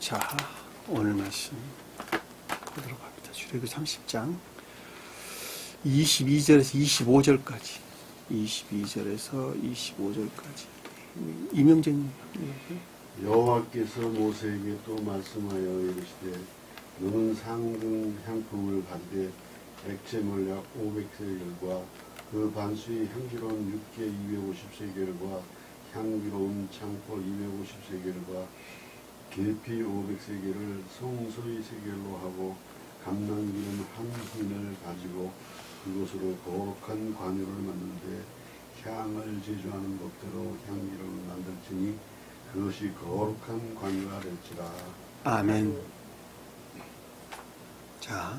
자, 오늘 말씀 보도록 합니다. 출애굽기 30장 22절에서 25절까지 22절에서 25절까지 이명재님. 여호와께서 모세에게 또 말씀하여 이르시되 너는 상등 향품을 가지되 액체물약 500세겔과 그 반수의 향기로운 육개 250세겔과 향기로운 창포 250세겔과 계피 500세겔을 성소의 세겔로 하고 감람기름 한 흰을 가지고 그것으로 거룩한 관유를 만드는데 향을 제조하는 법대로 향기름을 만들지니 그것이 거룩한 관유가 될지라. 아멘. 자,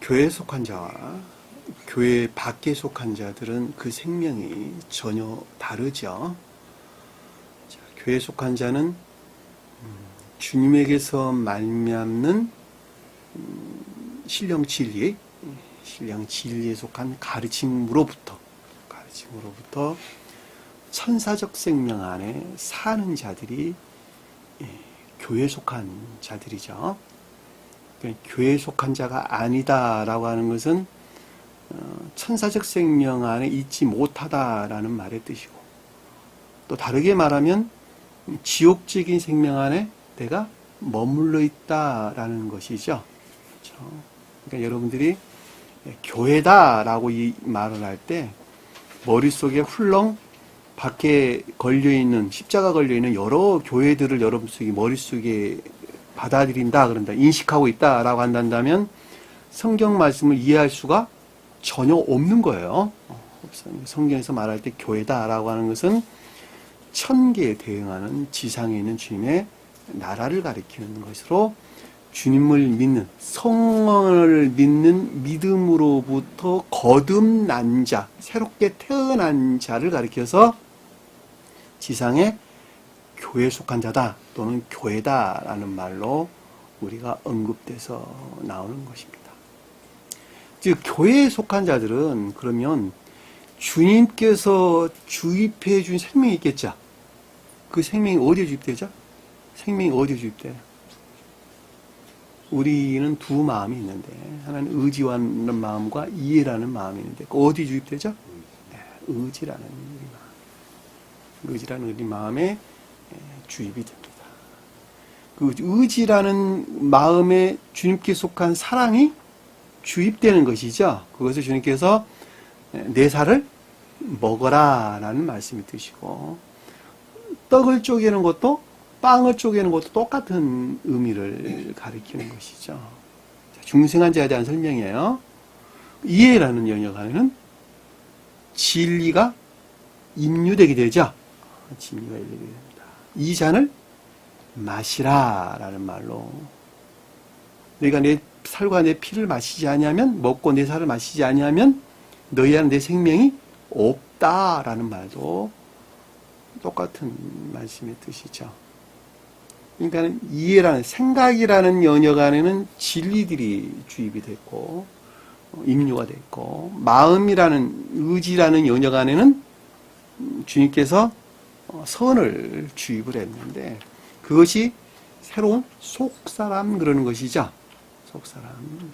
교회에 속한 자와 교회 밖에 속한 자들은 그 생명이 전혀 다르죠. 자, 교회에 속한 자는 주님에게서 말미암는 신령 진리에 속한 가르침으로부터 천사적 생명 안에 사는 자들이 교회에 속한 자들이죠. 그러니까 교회에 속한 자가 아니다라고 하는 것은 천사적 생명 안에 있지 못하다라는 말의 뜻이고, 또 다르게 말하면 지옥적인 생명 안에 내가 머물러 있다라는 것이죠. 그렇죠? 그러니까 여러분들이 교회다라고 이 말을 할 때 머릿속에 훌렁 밖에 걸려있는, 십자가 걸려있는 여러 교회들을 여러분 머릿속에 받아들인다, 그런다, 인식하고 있다라고 한다면 성경 말씀을 이해할 수가 전혀 없는 거예요. 성경에서 말할 때 교회다라고 하는 것은 천계에 대응하는 지상에 있는 주님의 나라를 가리키는 것으로, 주님을 믿는, 성령을 믿는 믿음으로부터 거듭난 자, 새롭게 태어난 자를 가리켜서 지상에 교회에 속한 자다 또는 교회다라는 말로 우리가 언급돼서 나오는 것입니다. 즉 교회에 속한 자들은 그러면 주님께서 주입해 준 생명이 있겠죠. 그 생명이 어디에 주입되죠? 생명이 어디에 주입돼요? 우리는 두 마음이 있는데, 하나는 의지하는 마음과 이해라는 마음이 있는데, 어디 주입되죠? 의지라는 우리 마음에 주입이 됩니다. 그 의지라는 마음에 주님께 속한 사랑이 주입되는 것이죠. 그것을 주님께서 내 살을 먹어라 라는 말씀이 드시고, 떡을 쪼개는 것도 빵을 쪼개는 것도 똑같은 의미를 가리키는 것이죠. 중생한 자에 대한 설명이에요. 이해라는 영역 안에는 진리가 임유되게 되죠. 진리가 임유되게 됩니다. 이 잔을 마시라 라는 말로, 내가 내 살과 내 피를 마시지 아니하면, 먹고 내 살을 마시지 아니하면 너희 안에 내 생명이 없다라는 말도 똑같은 말씀의 뜻이죠. 그러니까 이해라는, 생각이라는 영역 안에는 진리들이 주입이 됐고 임유가 됐고, 마음이라는, 의지라는 영역 안에는 주님께서 선을 주입을 했는데, 그것이 새로운 속사람 그러는 것이죠. 속사람.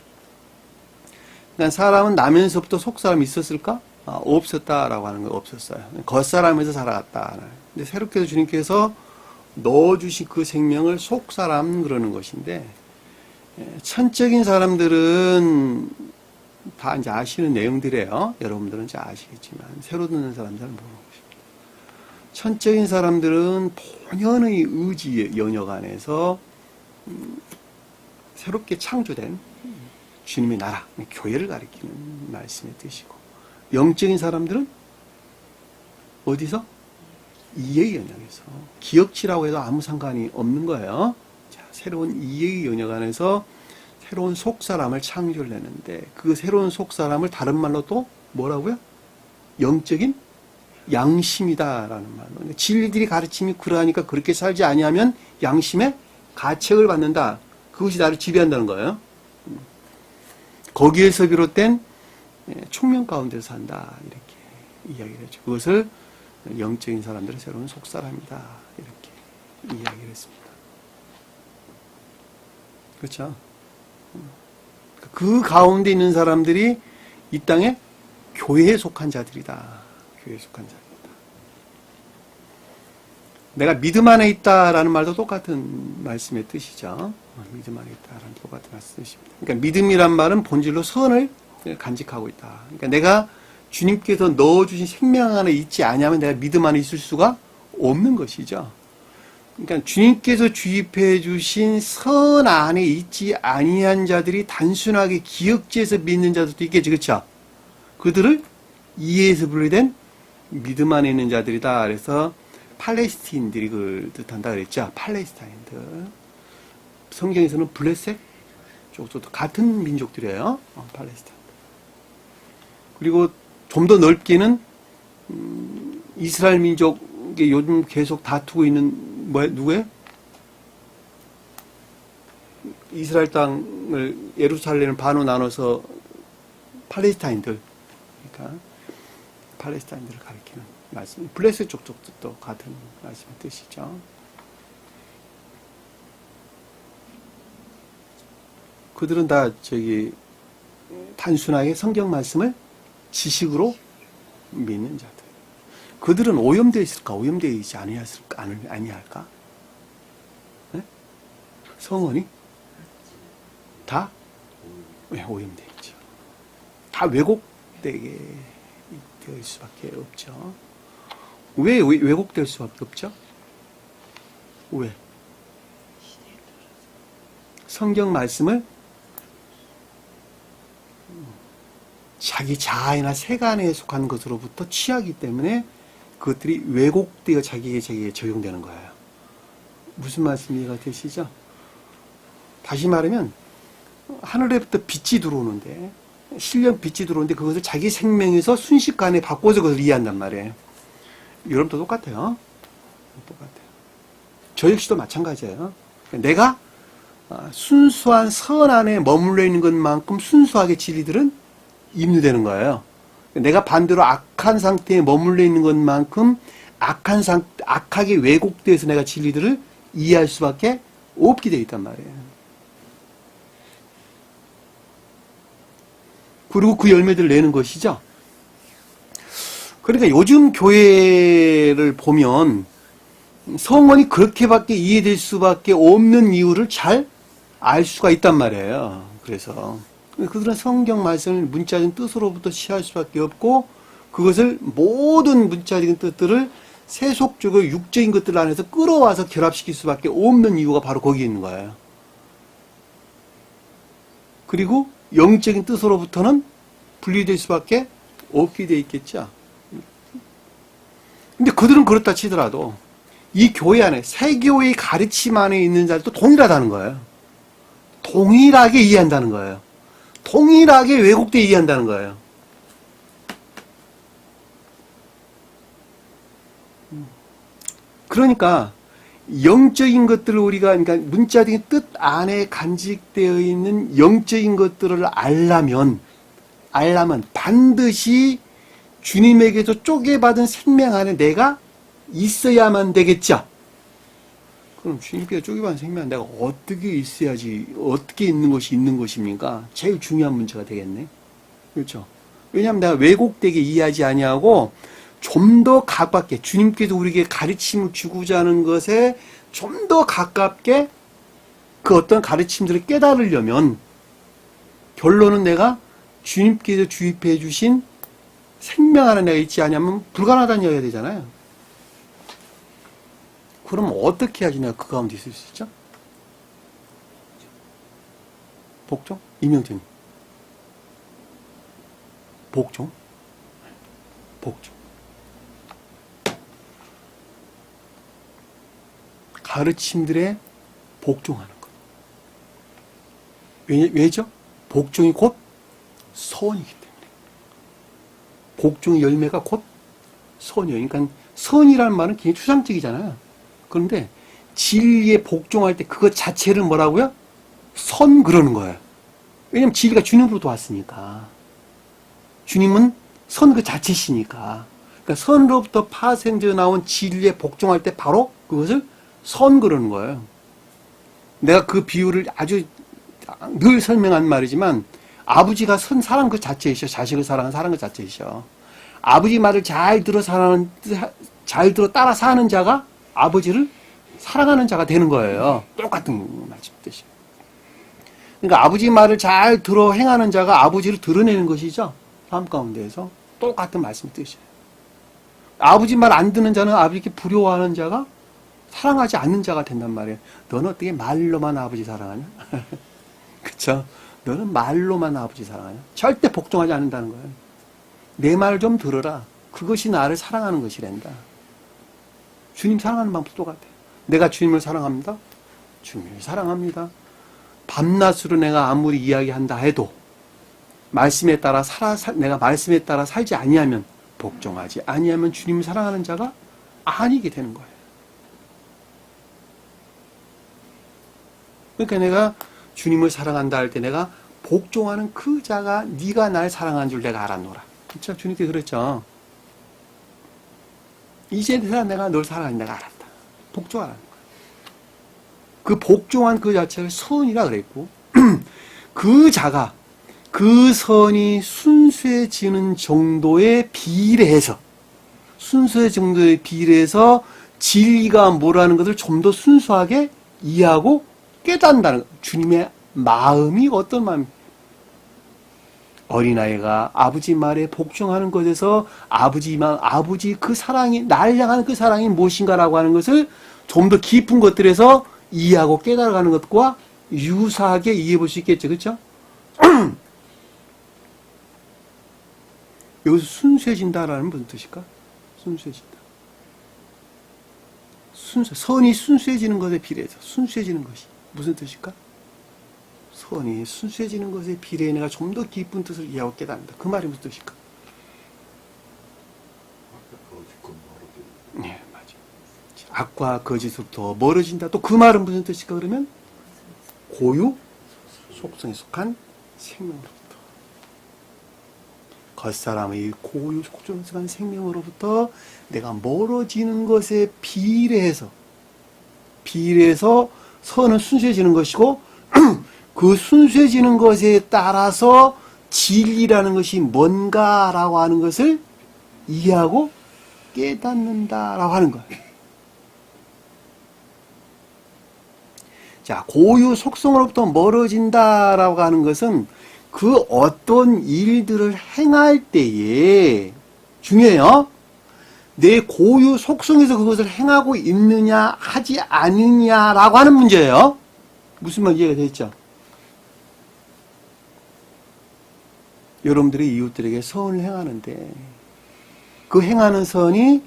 그러니까 사람은 나면서부터 속사람이 있었을까? 없었다라고 하는 거 없었어요. 겉사람에서 살아갔다. 근데 새롭게 주님께서 넣어주신 그 생명을 속사람 그러는 것인데, 천적인 사람들은 다 이제 아시는 내용들이에요. 여러분들은 이제 아시겠지만, 새로 듣는 사람들은 모르는 것입니다. 천적인 사람들은 본연의 의지의 영역 안에서 새롭게 창조된 주님의 나라, 교회를 가리키는 말씀의 뜻이고, 영적인 사람들은 어디서? 이해의 영역에서. 기억치라고 해도 아무 상관이 없는 거예요. 자, 새로운 이해의 영역 안에서 새로운 속사람을 창조를 했는데, 그 새로운 속사람을 다른 말로 또 뭐라고요? 영적인 양심이다라는 말로. 진리들이 가르침이 그러하니까 그렇게 살지 아니하면 양심의 가책을 받는다. 그것이 나를 지배한다는 거예요. 거기에서 비롯된 총명 가운데서 산다, 이렇게 이야기를 하죠. 그것을 영적인 사람들은 새로운 속사람이다, 이렇게 이야기를 했습니다. 그렇죠? 그 가운데 있는 사람들이 이 땅에 교회에 속한 자들이다. 교회에 속한 자들이다. 내가 믿음 안에 있다라는 말도 똑같은 말씀의 뜻이죠. 믿음 안에 있다라는 똑같은 말씀의 뜻입니다. 그러니까 믿음이란 말은 본질로 선을 간직하고 있다. 그러니까 내가 주님께서 넣어주신 생명 안에 있지 않으면 내가 믿음 안에 있을 수가 없는 것이죠. 그러니까 주님께서 주입해 주신 선 안에 있지 아니한 자들이 단순하게 기억지에서 믿는 자들도 있겠지, 그렇죠? 그들을 이해해서 분류된 믿음 안에 있는 자들이다. 그래서 팔레스티인들이 그걸 뜻한다 그랬죠. 팔레스타인들. 성경에서는 블레셋 쪽도 같은 민족들이에요. 팔레스타인. 그리고 좀 더 넓게는 이스라엘 민족이 요즘 계속 다투고 있는 누구예요? 이스라엘 땅을 예루살렘을 반으로 나눠서 팔레스타인들, 그러니까 팔레스타인들을 가리키는 말씀. 블레셋 쪽도 같은 말씀의 뜻이죠. 그들은 다 단순하게 성경 말씀을 지식으로 믿는 자들. 그들은 오염되어 있을까? 오염되어 있지 아니할까? 네? 성언이 다 오염되어 있죠. 다 왜곡되게 될 수밖에 없죠. 왜 왜곡될 수밖에 없죠? 왜? 성경 말씀을 자기 자아나 세간에 속한 것으로부터 취하기 때문에 그것들이 왜곡되어 자기에게 적용되는 거예요. 무슨 말씀 이해가 되시죠? 다시 말하면 하늘에부터 빛이 들어오는데 신령 빛이 들어오는데 그것을 자기 생명에서 순식간에 바꿔서 그것을 이해한단 말이에요. 여러분도 똑같아요. 똑같아요. 저 역시도 마찬가지예요. 내가 순수한 선 안에 머물러 있는 것만큼 순수하게 진리들은 입류되는 거예요. 내가 반대로 악한 상태에 머물러 있는 것만큼 악하게 왜곡돼서 내가 진리들을 이해할 수밖에 없게 되어 있단 말이에요. 그리고 그 열매들을 내는 것이죠. 그러니까 요즘 교회를 보면 성언이 그렇게밖에 이해될 수밖에 없는 이유를 잘 알 수가 있단 말이에요. 그래서 그들은 성경 말씀을 문자적인 뜻으로부터 취할 수밖에 없고 그것을 모든 문자적인 뜻들을 세속적으로 육적인 것들 안에서 끌어와서 결합시킬 수밖에 없는 이유가 바로 거기에 있는 거예요. 그리고 영적인 뜻으로부터는 분리될 수밖에 없게 돼 있겠죠. 근데 그들은 그렇다 치더라도 이 교회 안에 새 교회의 가르침 안에 있는 자들도 동일하다는 거예요. 동일하게 이해한다는 거예요. 동일하게 왜곡되어 이해한다는 거예요. 그러니까 영적인 것들을 우리가 그러니까 문자적인 뜻 안에 간직되어 있는 영적인 것들을 알려면 반드시 주님에게서 쪼개받은 생명 안에 내가 있어야만 되겠죠. 그럼 주님께서 쪼개받은 생명 안에 내가 어떻게 있어야지, 어떻게 있는 것이 있는 것입니까? 제일 중요한 문제가 되겠네. 그렇죠? 왜냐하면 내가 왜곡되게 이해하지 아니하고 좀 더 가깝게 주님께서 우리에게 가르침을 주고자 하는 것에 좀 더 가깝게 그 어떤 가르침들을 깨달으려면 결론은 내가 주님께서 주입해 주신 생명 안에 내가 있지 않으면 불가능하다는 이야기가 되잖아요. 그럼 어떻게 해야지 내가 그 가운데 있을 수 있죠? 복종? 이명재님. 복종? 복종. 가르침들에 복종하는 것. 왜죠? 복종이 곧 선이기 때문에. 복종의 열매가 곧 선이에요. 그러니까 선이라는 말은 굉장히 추상적이잖아요. 그런데 진리에 복종할 때 그것 자체를 뭐라고요? 선 그러는 거예요. 왜냐면 진리가 주님으로부터 왔으니까. 주님은 선 그 자체시니까. 그러니까 선으로부터 파생되어 나온 진리에 복종할 때 바로 그것을 선 그러는 거예요. 내가 그 비유를 아주 늘 설명한 말이지만 아버지가 선 사랑 그 자체이셔. 자식을 사랑하는 사랑 그 자체이셔. 아버지 말을 잘 들어 따라 사는 자가 아버지를 사랑하는 자가 되는 거예요. 똑같은 말씀 뜻이에요. 그러니까 아버지 말을 잘 들어 행하는 자가 아버지를 드러내는 것이죠. 삶 가운데에서 똑같은 말씀 뜻이에요. 아버지 말 안 듣는 자는 아버지께 불효하는 자가 사랑하지 않는 자가 된단 말이에요. 너는 어떻게 말로만 아버지 사랑하냐? 그쵸? 너는 말로만 아버지 사랑하냐? 절대 복종하지 않는다는 거예요. 내 말 좀 들어라. 그것이 나를 사랑하는 것이란다. 주님 사랑하는 방법도 똑같아요. 내가 주님을 사랑합니다. 주님을 사랑합니다. 밤낮으로 내가 아무리 이야기한다 해도 말씀에 따라 내가 말씀에 따라 살지 아니하면, 복종하지 아니하면 주님을 사랑하는 자가 아니게 되는 거예요. 그러니까 내가 주님을 사랑한다 할 때 내가 복종하는 그 자가 네가 날 사랑하는 줄 내가 알았노라. 진짜 주님께 그랬죠. 이제야 내가 널 사랑하는 내가 알았다. 복종하라는 거예요. 그 복종한 그 자체를 선이라 그랬고 그 자가 그 선이 순수해지는 정도에 비례해서 진리가 뭐라는 것을 좀 더 순수하게 이해하고 깨닫는다는 거예요. 주님의 마음이 어떤 마음이, 어린아이가 아버지 말에 복종하는 것에서 아버지 그 사랑이, 나를 향하는 그 사랑이 무엇인가라고 하는 것을 좀 더 깊은 것들에서 이해하고 깨달아가는 것과 유사하게 이해해 볼 수 있겠죠. 그렇죠? 여기서 순수해진다라는 무슨 뜻일까? 순수해진다. 선이 순수해지는 것에 비례해서 순수해지는 것이 무슨 뜻일까? 선이 순수해지는 것에 비례해 내가 좀 더 깊은 뜻을 이해하고 깨닫는다. 그 말이 무슨 뜻일까? 네, 맞아. 악과 거짓으로부터 멀어진다. 또 그 말은 무슨 뜻일까? 그러면 고유 속성에 속한 생명으로부터. 겉사람의 고유 속성에 속한 생명으로부터 내가 멀어지는 것에 비례해서 선은 순수해지는 것이고 그 순수해지는 것에 따라서 진리라는 것이 뭔가라고 하는 것을 이해하고 깨닫는다라고 하는 거예요. 자, 고유 속성으로부터 멀어진다라고 하는 것은 그 어떤 일들을 행할 때에 중요해요. 내 고유 속성에서 그것을 행하고 있느냐 하지 않느냐라고 하는 문제예요. 무슨 말 이해가 되겠죠? 여러분들이 이웃들에게 선을 행하는데 그 행하는 선이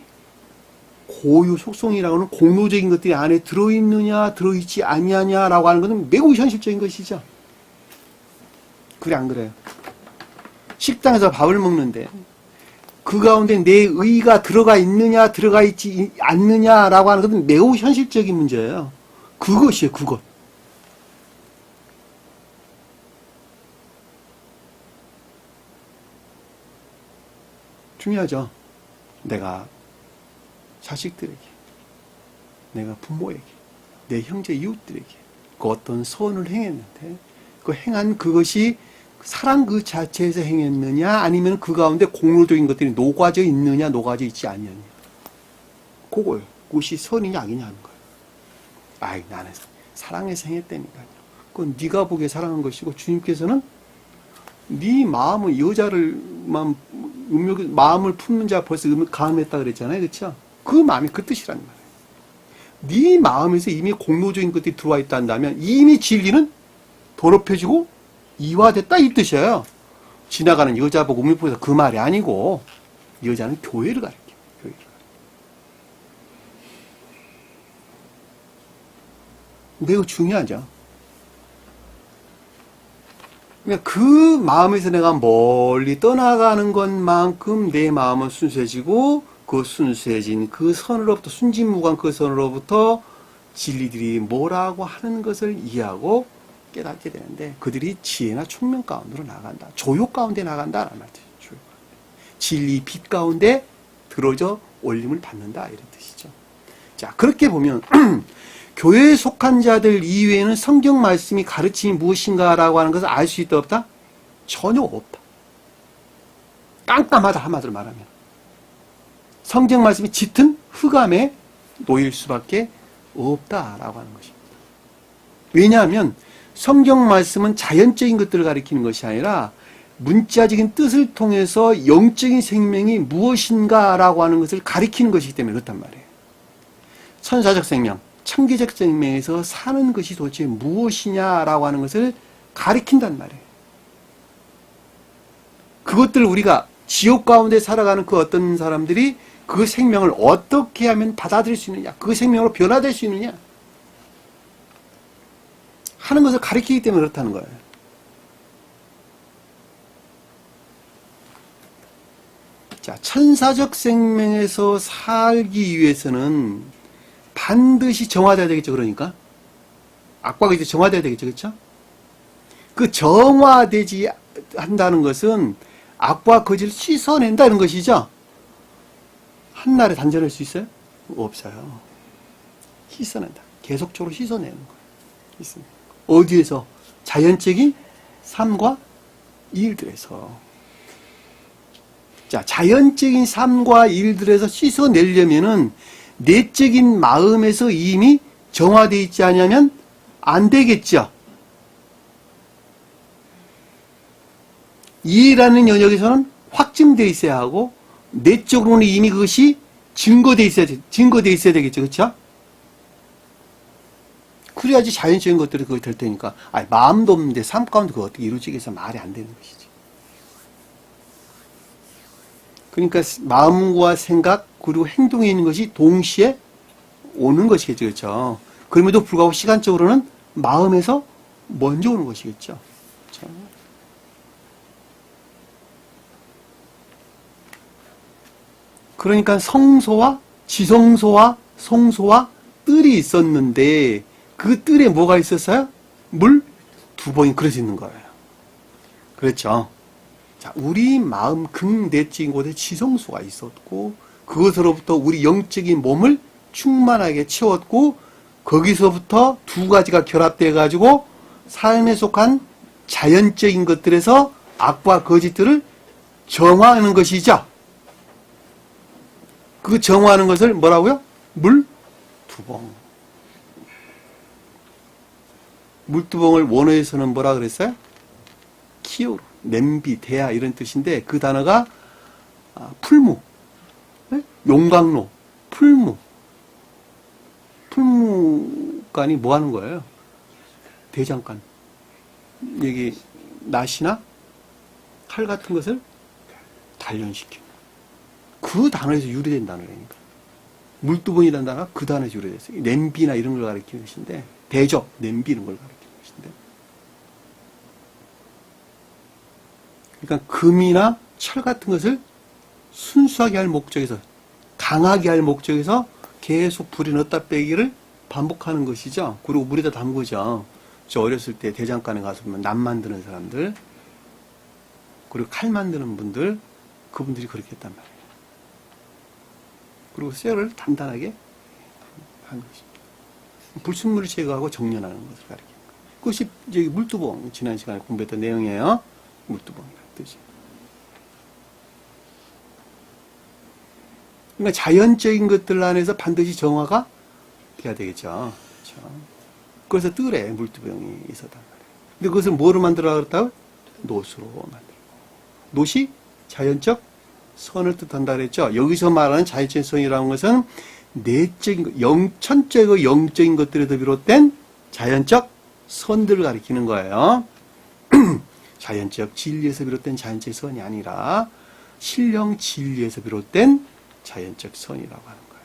고유 속성이라고 하는 공로적인 것들이 안에 들어있느냐 들어있지 아니하냐라고 하는 것은 매우 현실적인 것이죠. 그래 안 그래요? 식당에서 밥을 먹는데 그 가운데 내 의가 들어가 있느냐 들어가 있지 않느냐라고 하는 것은 매우 현실적인 문제예요. 그것이에요. 그것. 중요하죠. 내가 자식들에게, 내가 부모에게, 내 형제 이웃들에게 그 어떤 선을 행했는데 그 행한 그것이 사랑 그 자체에서 행했느냐 아니면 그 가운데 공로적인 것들이 녹아져 있느냐 녹아져 있지 않느냐, 그거예요. 그것이 선이냐 악이냐 하는 거예요. 아이, 나는 사랑해서 행했다니까요. 그건 네가 보기에 사랑한 것이고 주님께서는 네 마음은 마음을 품는 자 벌써 가늠했다 그랬잖아요. 그렇죠? 그 마음이 그 뜻이란 말이에요. 네 마음에서 이미 공로적인 것들이 들어와 있다 한다면 이미 진리는 더럽혀지고 이화됐다 이 뜻이에요. 지나가는 여자 보고 우물보에서 그 말이 아니고 여자는 교회를 가리켜요. 교회를. 매우 중요하죠. 그러니까 그 마음에서 내가 멀리 떠나가는 것만큼 내 마음은 순수해지고 그 순수해진 그 선으로부터 순진무관 그 선으로부터 진리들이 뭐라고 하는 것을 이해하고 깨닫게 되는데 그들이 지혜나 총명 가운데로 나간다. 조욕 가운데 나간다라는 말이죠. 조욕. 진리 빛 가운데 들어져 올림을 받는다 이런 뜻이죠. 자, 그렇게 보면 교회에 속한 자들 이외에는 성경 말씀이 가르침이 무엇인가라고 하는 것을 알 수 있다 없다? 전혀 없다. 깜깜하다 한마디로 말하면. 성경 말씀이 짙은 흑암에 놓일 수밖에 없다라고 하는 것입니다. 왜냐하면 성경 말씀은 자연적인 것들을 가리키는 것이 아니라 문자적인 뜻을 통해서 영적인 생명이 무엇인가라고 하는 것을 가리키는 것이기 때문에 그렇단 말이에요. 천사적 생명, 천기적 생명에서 사는 것이 도대체 무엇이냐라고 하는 것을 가리킨단 말이에요. 그것들을 우리가 지옥 가운데 살아가는 그 어떤 사람들이 그 생명을 어떻게 하면 받아들일 수 있느냐, 그 생명으로 변화될 수 있느냐 하는 것을 가리키기 때문에 그렇다는 거예요. 자, 천사적 생명에서 살기 위해서는 반드시 정화돼야 되겠죠. 그러니까 악과가 이제 정화돼야 되겠죠. 그렇죠? 그 정화되지 한다는 것은 악과 거짓을 씻어낸다는 것이죠. 한날에 단절할 수 있어요? 없어요. 씻어낸다. 계속적으로 씻어내는 거예요. 어디에서? 자연적인 삶과 일들에서. 자, 자연적인 삶과 일들에서 씻어내려면은 내적인 마음에서 이미 정화되어 있지 않으면 안 되겠죠. 이해라는 영역에서는 확증되어 있어야 하고 내적으로는 이미 그것이 증거되어 있어야 되겠죠. 그렇죠? 그래야지 자연적인 것들이 그거 될 테니까. 아니, 마음도 없는데 삶 가운데 그거 어떻게 이루어지겠어? 말이 안 되는 것이지. 그러니까 마음과 생각 그리고 행동에 있는 것이 동시에 오는 것이겠죠. 그렇죠? 그럼에도 불구하고 시간적으로는 마음에서 먼저 오는 것이겠죠. 그렇죠? 그러니까 성소와 지성소와 성소와 뜰이 있었는데 그 뜰에 뭐가 있었어요? 물 두 번이 그려져 있는 거예요. 그렇죠? 자, 우리 마음 극내적인 곳에 지성소가 있었고 그것으로부터 우리 영적인 몸을 충만하게 채웠고 거기서부터 두 가지가 결합돼 가지고 삶에 속한 자연적인 것들에서 악과 거짓들을 정화하는 것이죠. 그 정화하는 것을 뭐라고요? 물두봉. 물두봉을 원어에서는 뭐라 그랬어요? 키오르, 냄비, 대야 이런 뜻인데 그 단어가 풀무, 네? 용광로, 풀무. 풀무간이 뭐 하는 거예요? 대장간. 여기 낫이나 칼 같은 것을 단련시키는. 그 단어에서 유래된 단어라니까. 물두봉이라는 단어가 그 단어에서 유래됐어요. 냄비나 이런 걸 가리키는 것인데, 대접, 냄비 이런 걸 가리키는 것인데. 그러니까 금이나 철 같은 것을 순수하게 할 목적에서, 강하게 할 목적에서 계속 불에 넣었다 빼기를 반복하는 것이죠. 그리고 물에다 담그죠. 저 어렸을 때 대장간에 가서 보면 남 만드는 사람들, 그리고 칼 만드는 분들, 그분들이 그렇게 했단 말이에요. 그리고 쇠를 단단하게 하는 것입니다. 불순물을 제거하고 정련하는 것을 가리킵니다. 그것이 이제 물두봉, 지난 시간에 공부했던 내용이에요. 물두봉이라는 뜻이. 그러니까 자연적인 것들 안에서 반드시 정화가 돼야 되겠죠. 그렇죠? 그래서 뜰에 물두병이 있었단 말이에요. 근데 그것을 뭐로 만들어 그랬다고? 노수로 만들고. 노시 자연적 선을 뜻한다 그랬죠. 여기서 말하는 자연적 선이라는 것은 내적인 천적이고 영적인 것들에서 비롯된 자연적 선들을 가리키는 거예요. 자연적 진리에서 비롯된 자연적 선이 아니라 신령 진리에서 비롯된 자연적 선이라고 하는 거예요.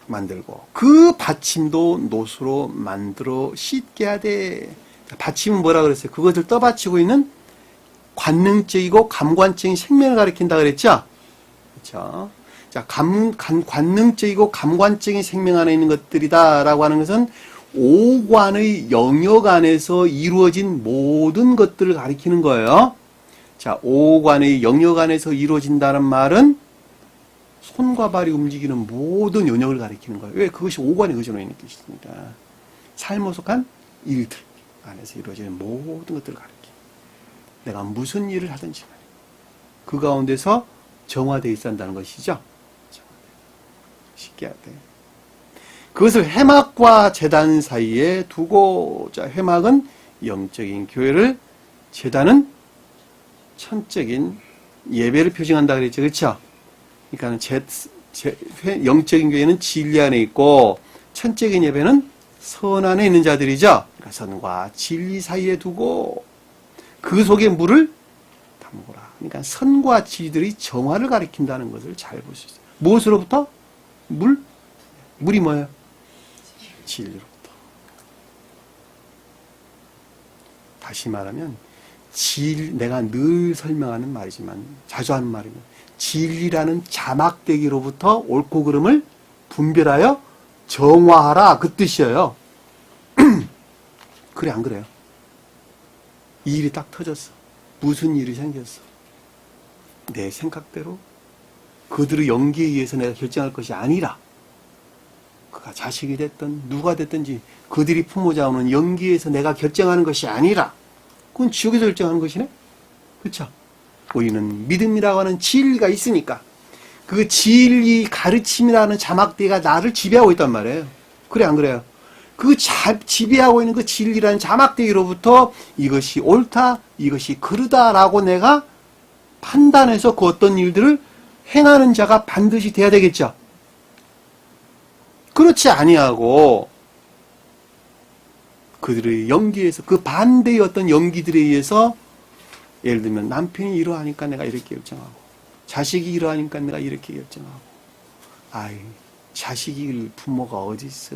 만들고 그 받침도 노수로 만들어 씻게 하되. 받침은 뭐라 그랬어요? 그것을 떠받치고 있는 관능적이고 감관적인 생명을 가리킨다 그랬죠? 그렇죠? 자, 관능적이고 감관적인 생명 안에 있는 것들이다라고 하는 것은 오관의 영역 안에서 이루어진 모든 것들을 가리키는 거예요. 자, 오관의 영역 안에서 이루어진다는 말은 손과 발이 움직이는 모든 영역을 가리키는 거예요. 왜? 그것이 오관에 의존해 있는 것입니다. 삶에 속한 일들 안에서 이루어지는 모든 것들을 가리키. 내가 무슨 일을 하든지 그 가운데서 정화되어 있어야 한다는 것이죠. 쉽게 하되. 그것을 회막과 제단 사이에 두고, 자, 회막은 영적인 교회를, 제단은 천적인 예배를 표징한다 그랬죠. 그렇죠? 그러니까 영적인 교회는 진리 안에 있고 천적인 예배는 선 안에 있는 자들이죠. 그러니까 선과 진리 사이에 두고 그 속에 물을 담그라. 그러니까 선과 진리들이 정화를 가리킨다는 것을 잘 볼 수 있어요. 무엇으로부터? 물이 뭐예요? 진리로부터. 다시 말하면 내가 늘 설명하는 말이지만 자주 하는 말이면 진리라는 자막대기로부터 옳고 그름을 분별하여 정화하라, 그 뜻이에요. 그래 안 그래요? 이 일이 딱 터졌어. 무슨 일이 생겼어? 내 생각대로 그들의 연기에 의해서 내가 결정할 것이 아니라 그가 자식이 됐든 누가 됐든지 그들이 품고자 하는 연기에서 내가 결정하는 것이 아니라 그건 지옥에서 결정하는 것이네? 그렇죠? 우리는 믿음이라고 하는 진리가 있으니까 그 진리 가르침이라는 자막대가 나를 지배하고 있단 말이에요. 그래 안 그래요? 그 지배하고 있는 그 진리라는 자막대기로부터 이것이 옳다, 이것이 그르다라고 내가 판단해서 그 어떤 일들을 행하는 자가 반드시 돼야 되겠죠. 그렇지 아니하고 그들의 연기에서 그 반대의 어떤 연기들에 의해서 예를 들면 남편이 이러하니까 내가 이렇게 결정하고 자식이 이러하니까 내가 이렇게 결정하고 아이 자식이 부모가 어디 있어,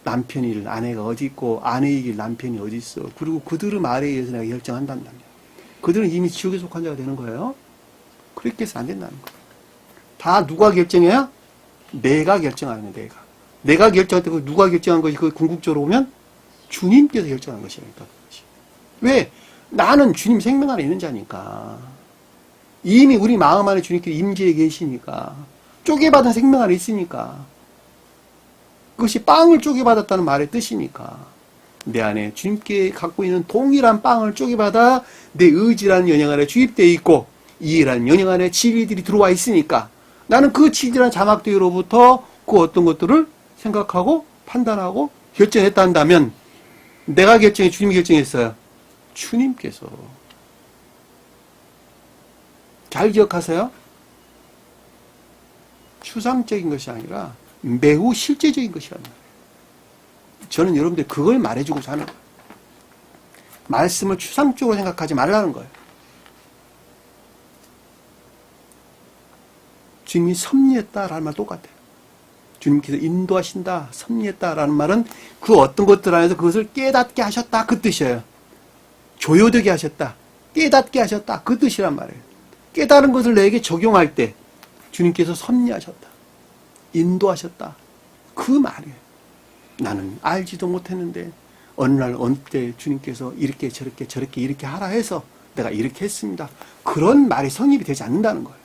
남편이 아내가 어디 있고 아내이길 남편이 어디 있어, 그리고 그들의 말에 의해서 내가 결정한단다. 그들은 이미 지옥에 속한 자가 되는 거예요. 그렇게 해서 안 된다는 거예요. 다 누가 결정해야? 내가 결정하는 거예요. 내가 결정할 때 누가 결정한 것이 그 궁극적으로 보면 주님께서 결정한 것이니까. 왜? 나는 주님 생명 안에 있는 자니까. 이미 우리 마음 안에 주님께서 임재해 계시니까. 쪼개받은 생명 안에 있으니까. 그것이 빵을 쪼개받았다는 말의 뜻이니까. 내 안에 주님께 갖고 있는 동일한 빵을 쪼개받아 내 의지라는 연영 안에 주입되어 있고 이해라는 연영 안에 진리들이 들어와 있으니까 나는 그 진리라는 자막대기로부터 그 어떤 것들을 생각하고 판단하고 결정했다 한다면 내가 결정해, 주님이 결정했어요. 주님께서. 잘 기억하세요. 추상적인 것이 아니라 매우 실제적인 것이란 말이에요. 저는 여러분들 그걸 말해주고자 하는 거예요. 말씀을 추상적으로 생각하지 말라는 거예요. 주님이 섭리했다라는 말 똑같아요. 주님께서 인도하신다, 섭리했다라는 말은 그 어떤 것들 안에서 그것을 깨닫게 하셨다, 그 뜻이에요. 조효되게 하셨다, 깨닫게 하셨다, 그 뜻이란 말이에요. 깨달은 것을 내게 적용할 때 주님께서 섭리하셨다, 인도하셨다, 그 말이에요. 나는 알지도 못했는데 어느 날 어느 때 주님께서 이렇게 저렇게 이렇게 하라 해서 내가 이렇게 했습니다. 그런 말이 성립이 되지 않는다는 거예요.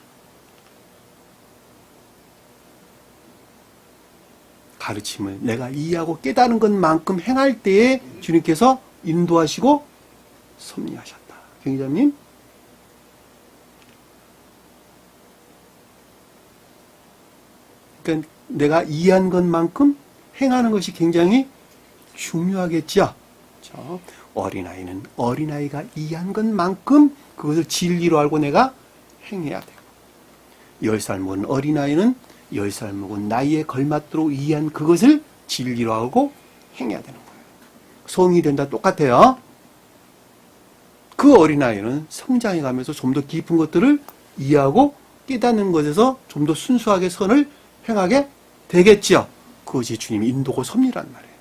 가르침을 내가 이해하고 깨달은 것만큼 행할 때에 주님께서 인도하시고 섭리하셨다. 경기자님, 그러니까 내가 이해한 것만큼 행하는 것이 굉장히 중요하겠죠. 그렇죠? 어린아이는 어린아이가 이해한 것만큼 그것을 진리로 알고 내가 행해야 되고 10살 먹은 어린아이는 10살 먹은 나이에 걸맞도록 이해한 그것을 진리로 알고 행해야 되는 거예요. 성인이 된다 똑같아요. 그 어린아이는 성장해 가면서 좀 더 깊은 것들을 이해하고 깨닫는 것에서 좀 더 순수하게 선을 행하게 되겠죠. 그것이 주님이 인도고 섭리란 말이에요.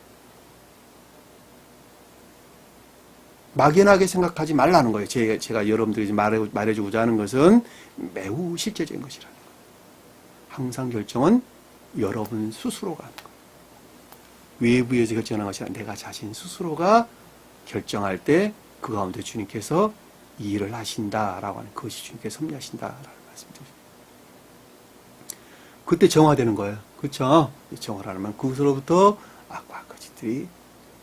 막연하게 생각하지 말라는 거예요. 제가 여러분들이 말해주고자 하는 것은 매우 실제적인 것이라는 거예요. 항상 결정은 여러분 스스로가 하는 거예요. 외부에서 결정하는 것이 아니라 내가 자신 스스로가 결정할 때 그 가운데 주님께서 이 일을 하신다라고 하는 그것이 주님께 섭리하신다라는 말씀드립니다. 그때 정화되는 거예요. 그렇죠? 정화를 하면 그것으로부터 악과 거짓들이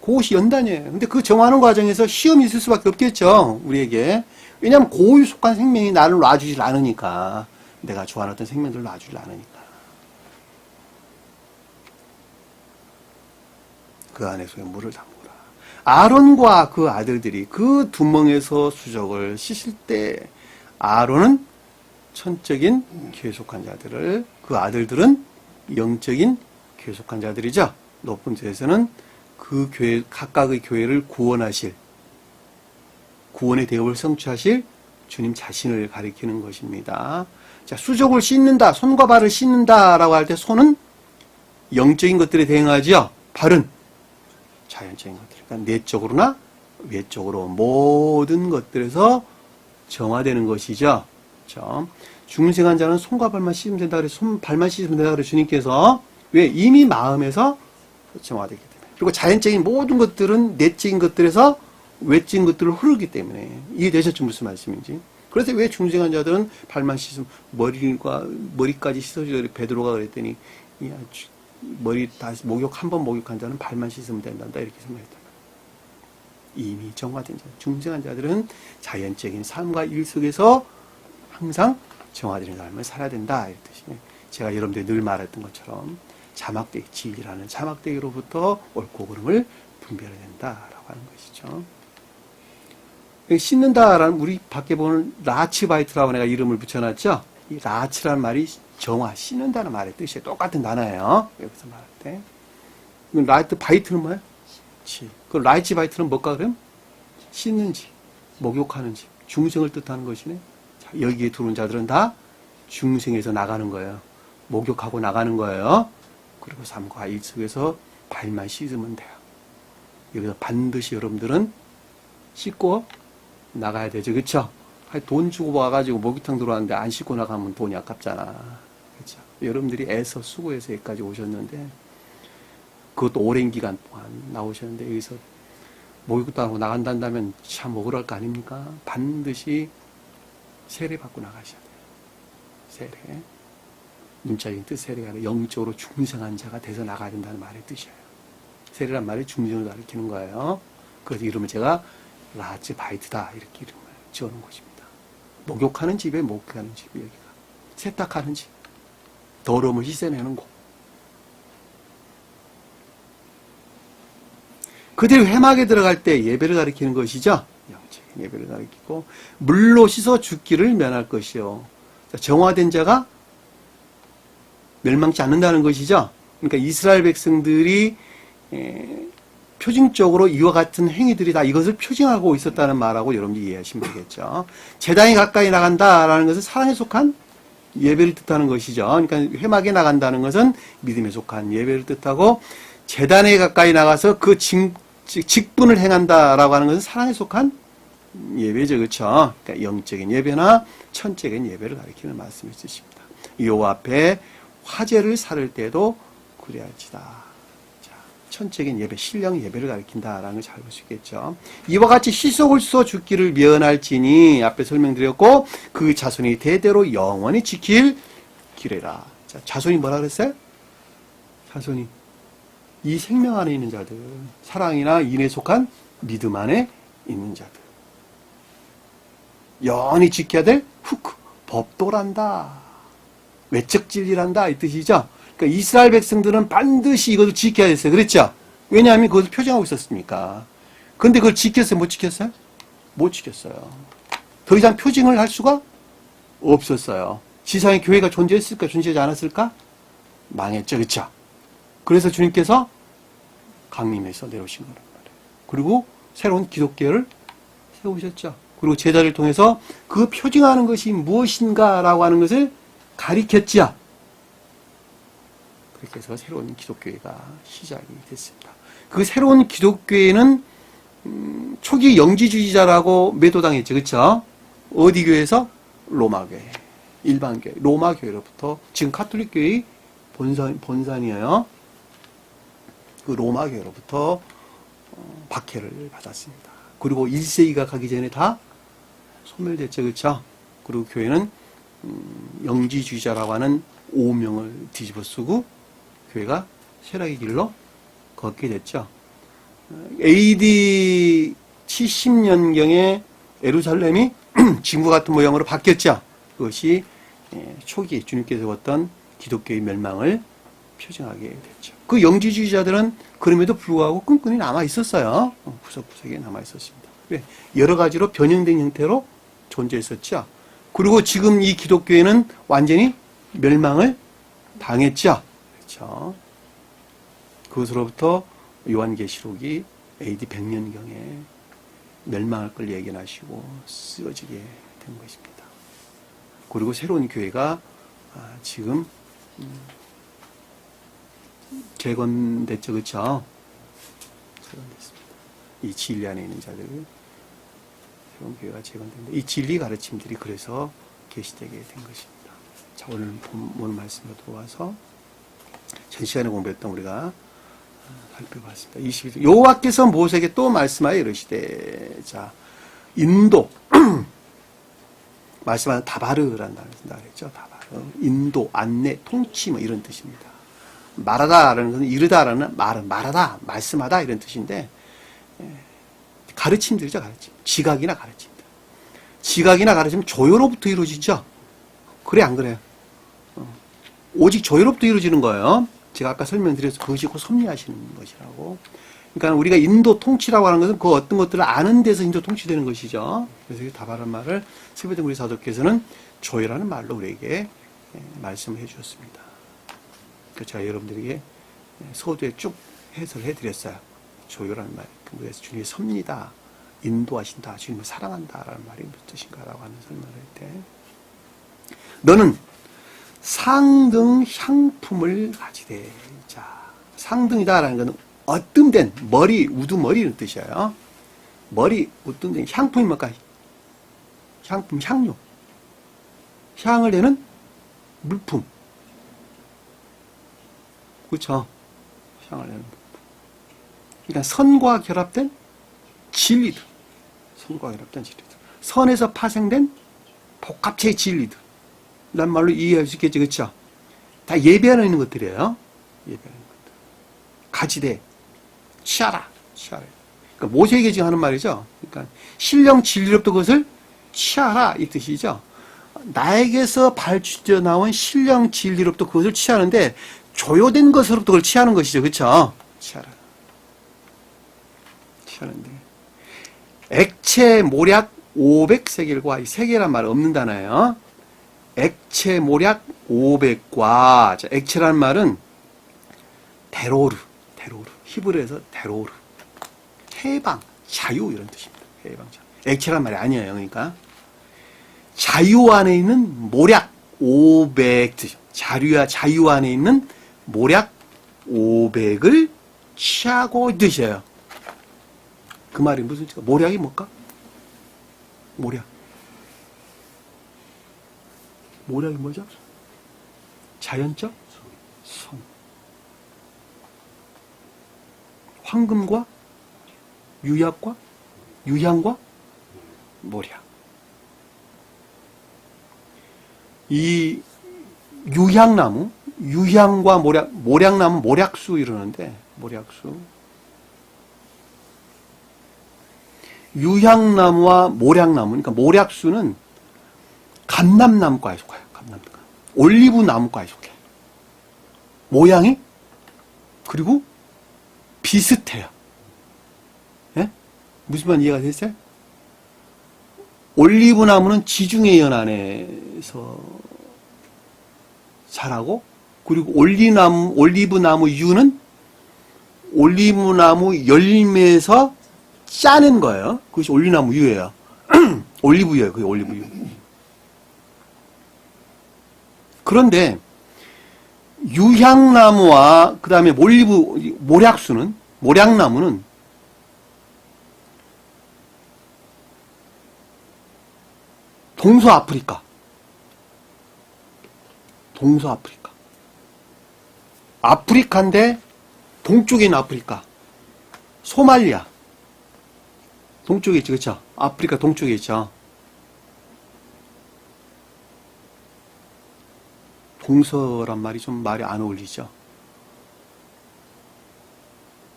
그것이 연단이에요. 근데 그 정화하는 과정에서 시험이 있을 수밖에 없겠죠. 우리에게. 왜냐하면 고유 속한 생명이 나를 놔주질 않으니까. 내가 좋아하는 어떤 생명들을 놔주질 않으니까. 그 안에서의 물을 담그라. 아론과 그 아들들이 그 두멍에서 수족을 씻을 때 아론은 천적인 계속한 자들을, 그 아들들은 영적인 계속한 자들이죠. 높은 데에서는 그 교회, 각각의 교회를 구원하실, 구원의 대업을 성취하실 주님 자신을 가리키는 것입니다. 자, 수족을 씻는다, 손과 발을 씻는다라고 할 때 손은 영적인 것들에 대응하지요. 발은 자연적인 것들. 그러니까 내적으로나 외적으로 모든 것들에서 정화되는 것이죠. 그렇죠? 중생한 자는 손과 발만 씻으면 된다 그래서 발만 씻으면 된다 그래서 주님께서 왜? 이미 마음에서 정화되기 때문에. 그리고 자연적인 모든 것들은 내적인 것들에서 외적인 것들을 흐르기 때문에. 이해되셨죠? 무슨 말씀인지. 그래서 왜 중생한 자들은 발만 씻으면 머리까지 씻어주려 베드로가 그랬더니 머리 다시 한 번 목욕한 자는 발만 씻으면 된단다 이렇게 설명했단 말이에요. 이미 정화된 자, 중생한 자들은 자연적인 삶과 일 속에서 항상 정화되는 삶을 살아야 된다 이런 뜻이에요. 제가 여러분들이 늘 말했던 것처럼 자막대기, 진리라는 자막대기로부터 옳고 그름을 분별해야 된다라고 하는 것이죠. 씻는다라는, 우리 밖에 보는 라치바이트라고 내가 이름을 붙여놨죠. 이 라치라는 말이 정화, 씻는다는 말의 뜻이에요. 똑같은 단어예요. 여기서 말할 때. 라이트 바이트는 뭐예요? 그 라이치 바이트는 뭘까 그럼? 씻는지, 목욕하는지, 중생을 뜻하는 것이네. 자, 여기에 들어온 자들은 다 중생에서 나가는 거예요. 목욕하고 나가는 거예요. 그리고 삶과 일 속에서 발만 씻으면 돼요. 여기서 반드시 여러분들은 씻고 나가야 되죠. 그렇죠? 돈 주고 와가지고 목욕탕 들어왔는데 안 씻고 나가면 돈이 아깝잖아. 그렇죠? 여러분들이 애써 수고해서 여기까지 오셨는데, 그것도 오랜 기간 동안 나오셨는데, 여기서 목욕도 안 하고 나간다면 참 억울할 거 아닙니까? 반드시 세례 받고 나가셔야 돼요. 세례. 문자적인 뜻 세례가 아니라 영적으로 중생한 자가 돼서 나가야 된다는 말의 뜻이에요. 세례란 말이 중생을 가리키는 거예요. 그래서 이름을 제가 라치 바이트다 이렇게 이름을 지어놓은 것입니다. 목욕하는 집에 목욕하는 집, 여기가 세탁하는 집, 더러움을 씻어내는 곳. 그들 회막에 들어갈 때 예배를 가리키는 것이죠. 영적인 예배를 가리키고 물로 씻어 죽기를 면할 것이요. 정화된 자가 멸망치 않는다는 것이죠. 그러니까 이스라엘 백성들이 표징적으로 이와 같은 행위들이 다 이것을 표징하고 있었다는 말하고 여러분들이 이해하시면 되겠죠. 제단이 가까이 나간다라는 것은 사랑에 속한 예배를 뜻하는 것이죠. 그러니까 회막에 나간다는 것은 믿음에 속한 예배를 뜻하고, 제단에 가까이 나가서 그 직분을 행한다라고 하는 것은 사랑에 속한 예배죠. 그렇죠? 그러니까 영적인 예배나 천적인 예배를 가리키는 말씀을 쓰십니다. 여호와 앞에 화제를 사를 때도 그래야지다. 자, 천적인 예배, 신령 예배를 가리킨다라는 걸 잘 볼 수 있겠죠. 이와 같이 시속을 써 죽기를 면할지니, 앞에 설명드렸고, 그 자손이 대대로 영원히 지킬 기래라. 자, 자손이 뭐라 그랬어요? 자손이 이 생명 안에 있는 자들, 사랑이나 인에 속한 믿음 안에 있는 자들, 영원히 지켜야 될 법도란다. 외적 진리란다 이 뜻이죠. 그러니까 이스라엘 백성들은 반드시 이것을 지켜야 했어요. 그랬죠? 왜냐하면 그것을 표정하고 있었으니까. 근데 그걸 지켰어요? 못 지켰어요? 못 지켰어요. 더 이상 표징을 할 수가 없었어요. 지상에 교회가 존재했을까? 존재하지 않았을까? 망했죠. 그렇죠? 그래서 주님께서 강림해서 내려오신 거란 말이에요. 그리고 새로운 기독교를 세우셨죠. 그리고 제자를 통해서 그 표징하는 것이 무엇인가라고 하는 것을 가리켰죠. 그렇게 해서 새로운 기독교회가 시작이 됐습니다. 그 새로운 기독교회는 초기 영지주의자라고 매도당했죠. 그렇죠? 어디 교회에서? 로마교회, 일반교회, 로마교회로부터, 지금 카톨릭교회의 본산이에요. 그 로마교회로부터 박해를 받았습니다. 그리고 1세기가 가기 전에 다 소멸됐죠. 그렇죠? 그리고 교회는 영지주의자라고 하는 오명을 뒤집어 쓰고 교회가 쇠락의 길로 걷게 됐죠. AD 70년경에 예루살렘이 지금과 같은 모양으로 바뀌었죠. 그것이 초기 주님께서 어떤 기독교의 멸망을 표징하게 됐죠. 그 영지주의자들은 그럼에도 불구하고 끈끈이 남아 있었어요. 구석구석에 남아 있었습니다. 왜? 여러 가지로 변형된 형태로 존재했었죠. 그리고 지금 이 기독교회는 완전히 멸망을 당했죠. 그렇죠. 그것으로부터 요한계시록이 AD 100년경에 멸망할 걸 예견하시고 쓰여지게 된 것입니다. 그리고 새로운 교회가 지금 재건됐죠. 그렇죠? 재건됐습니다. 이 진리 안에 있는 자들 새로운 교회가 재건됩니다. 이 진리 가르침들이 그래서 계시되게 된 것입니다. 자, 오늘 본 말씀으로 들어와서 전 시간에 공부했던 우리가 살펴봤습니다. 22절 여호와께서 모세에게 또 말씀하여 이르시되 자 인도 말씀하는 다바르라는 단어를 쓴다 그랬죠. 다바르 인도 안내 통치 뭐 이런 뜻입니다. 말하다라는 것은 이르다라는 말하다 말씀하다 이런 뜻인데 가르침들이죠. 가르침 지각이나 가르침들 지각이나 가르침 조요로부터 이루어지죠. 그래 안 그래요? 오직 조요로부터 이루어지는 거예요. 제가 아까 설명드려서 그것이 곧 섭리하시는 것이라고. 그러니까 우리가 인도 통치라고 하는 것은 그 어떤 것들을 아는 데서 인도 통치되는 것이죠. 그래서 이 다바란 말을 세배된 우리 사도께서는 조요라는 말로 우리에게 말씀을 해주셨습니다. 제가 여러분들에게 서두에 쭉 해설해 드렸어요. 조요라는 말. 그래서 주님의 섭니다. 인도하신다. 주님을 사랑한다라는 말이 무슨 뜻인가라고 하는 설명을 할 때 너는 상등 향품을 가지되 자 상등이다라는 것은 어뜸된 머리 우두머리 이런 뜻이에요. 머리 어뜸된 향품이 뭘까? 향품 향료 향을 내는 물품 그렇죠? 향을 내는 물품 그러니까 선과 결합된 진리들 선과 결합된 진리들 선에서 파생된 복합체의 진리들 란 말로 이해할 수 있겠죠. 그렇죠? 다 예배하는 있는 것들이에요. 예배하는 것들. 가지되 취하라. 그러니까 모세에게 지금 하는 말이죠. 그러니까 신령 진리로부터 그것을 취하라 이 뜻이죠. 나에게서 발주되어 나온 신령 진리로부터 그것을 취하는데 조요된 것으로부터 그걸 취하는 것이죠. 그렇죠? 취하라. 취하는데 액체 모략 500세겔과 이 세겔란 말 없는 단어예요. 액체 모략 500과 자, 액체라는 말은 데로르 히브리어에서 데로르 해방 자유 이런 뜻입니다. 해방 자유 액체란 말이 아니에요. 그러니까 자유 안에 있는 모략 500 뜻이죠. 자유 안에 있는 모략 500을 취하고 드셔요. 그 말이 무슨 뜻일까? 모략이 뭘까? 모략이 뭐죠? 자연적 선. 황금과 유향과 모략. 이 유향나무, 유향과 모략나무, 모략수 이러는데, 모략수. 유향나무와 모략나무, 그러니까 모략수는 감람나무과에 속해요. 감람나무. 올리브 나무과에 속해요. 모양이 그리고 비슷해요. 예? 무슨 말 이해가 됐어요? 올리브 나무는 지중해 연안에서 자라고 그리고 올리브 나무 유는 올리브 나무 열매에서 짜낸 거예요. 그것이 올리브나무 유예요. 올리브유예요. 그게 올리브유. 그런데 유향나무와 그 다음에 모략나무는 동서아프리카. 아프리카인데 동쪽에 있는 아프리카. 소말리아. 동쪽에 있죠. 그렇죠? 아프리카 동쪽에 있죠. 동서란 말이 좀 말이 안 어울리죠.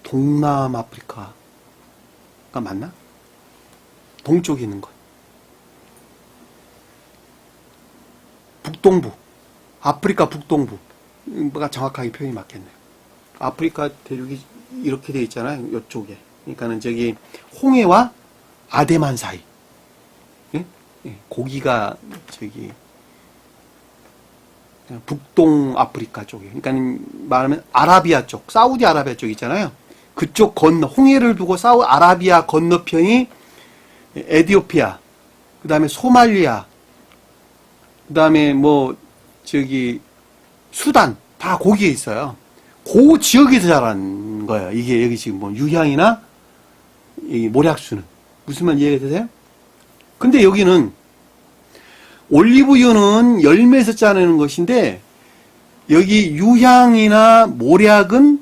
동남아프리카가 맞나? 동쪽에 있는 것. 북동부. 아프리카 북동부가 정확하게 표현이 맞겠네요. 아프리카 대륙이 이렇게 돼 있잖아요. 이쪽에. 그러니까는 저기 홍해와 아대만 사이. 예? 예. 고기가 저기 북동 아프리카 쪽에. 그러니까 말하면 아라비아 쪽, 사우디 아라비아 쪽 있잖아요. 그쪽 홍해를 두고 아라비아 건너편이 에티오피아, 그 다음에 소말리아, 그 다음에 수단, 다 거기에 있어요. 그 지역에서 자란 거예요. 이게 여기 지금 유향이나 이 모략수는. 무슨 말 이해가 되세요? 근데 여기는 올리브유는 열매에서 짜내는 것인데, 여기 유향이나 모략은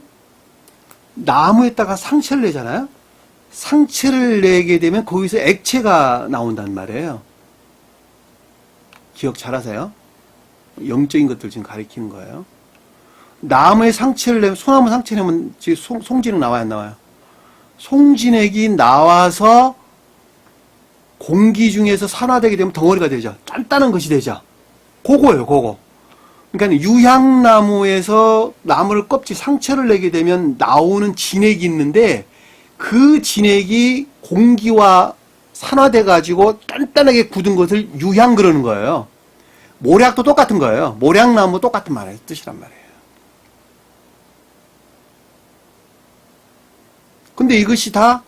나무에다가 상처를 내잖아요? 상처를 내게 되면 거기서 액체가 나온단 말이에요. 기억 잘 하세요? 영적인 것들 지금 가리키는 거예요. 나무에 상처를 내면, 소나무 상처 내면 송진액 나와요, 안 나와요? 송진액이 나와서 공기 중에서 산화되게 되면 덩어리가 되죠. 단단한 것이 되죠. 그거예요, 그거. 그러니까 유향나무에서 나무를 껍질 상처를 내게 되면 나오는 진액이 있는데 그 진액이 공기와 산화돼 가지고 단단하게 굳은 것을 유향 그러는 거예요. 모략도 똑같은 거예요. 모략나무 똑같은 말이에요. 뜻이란 말이에요. 근데 이것이 다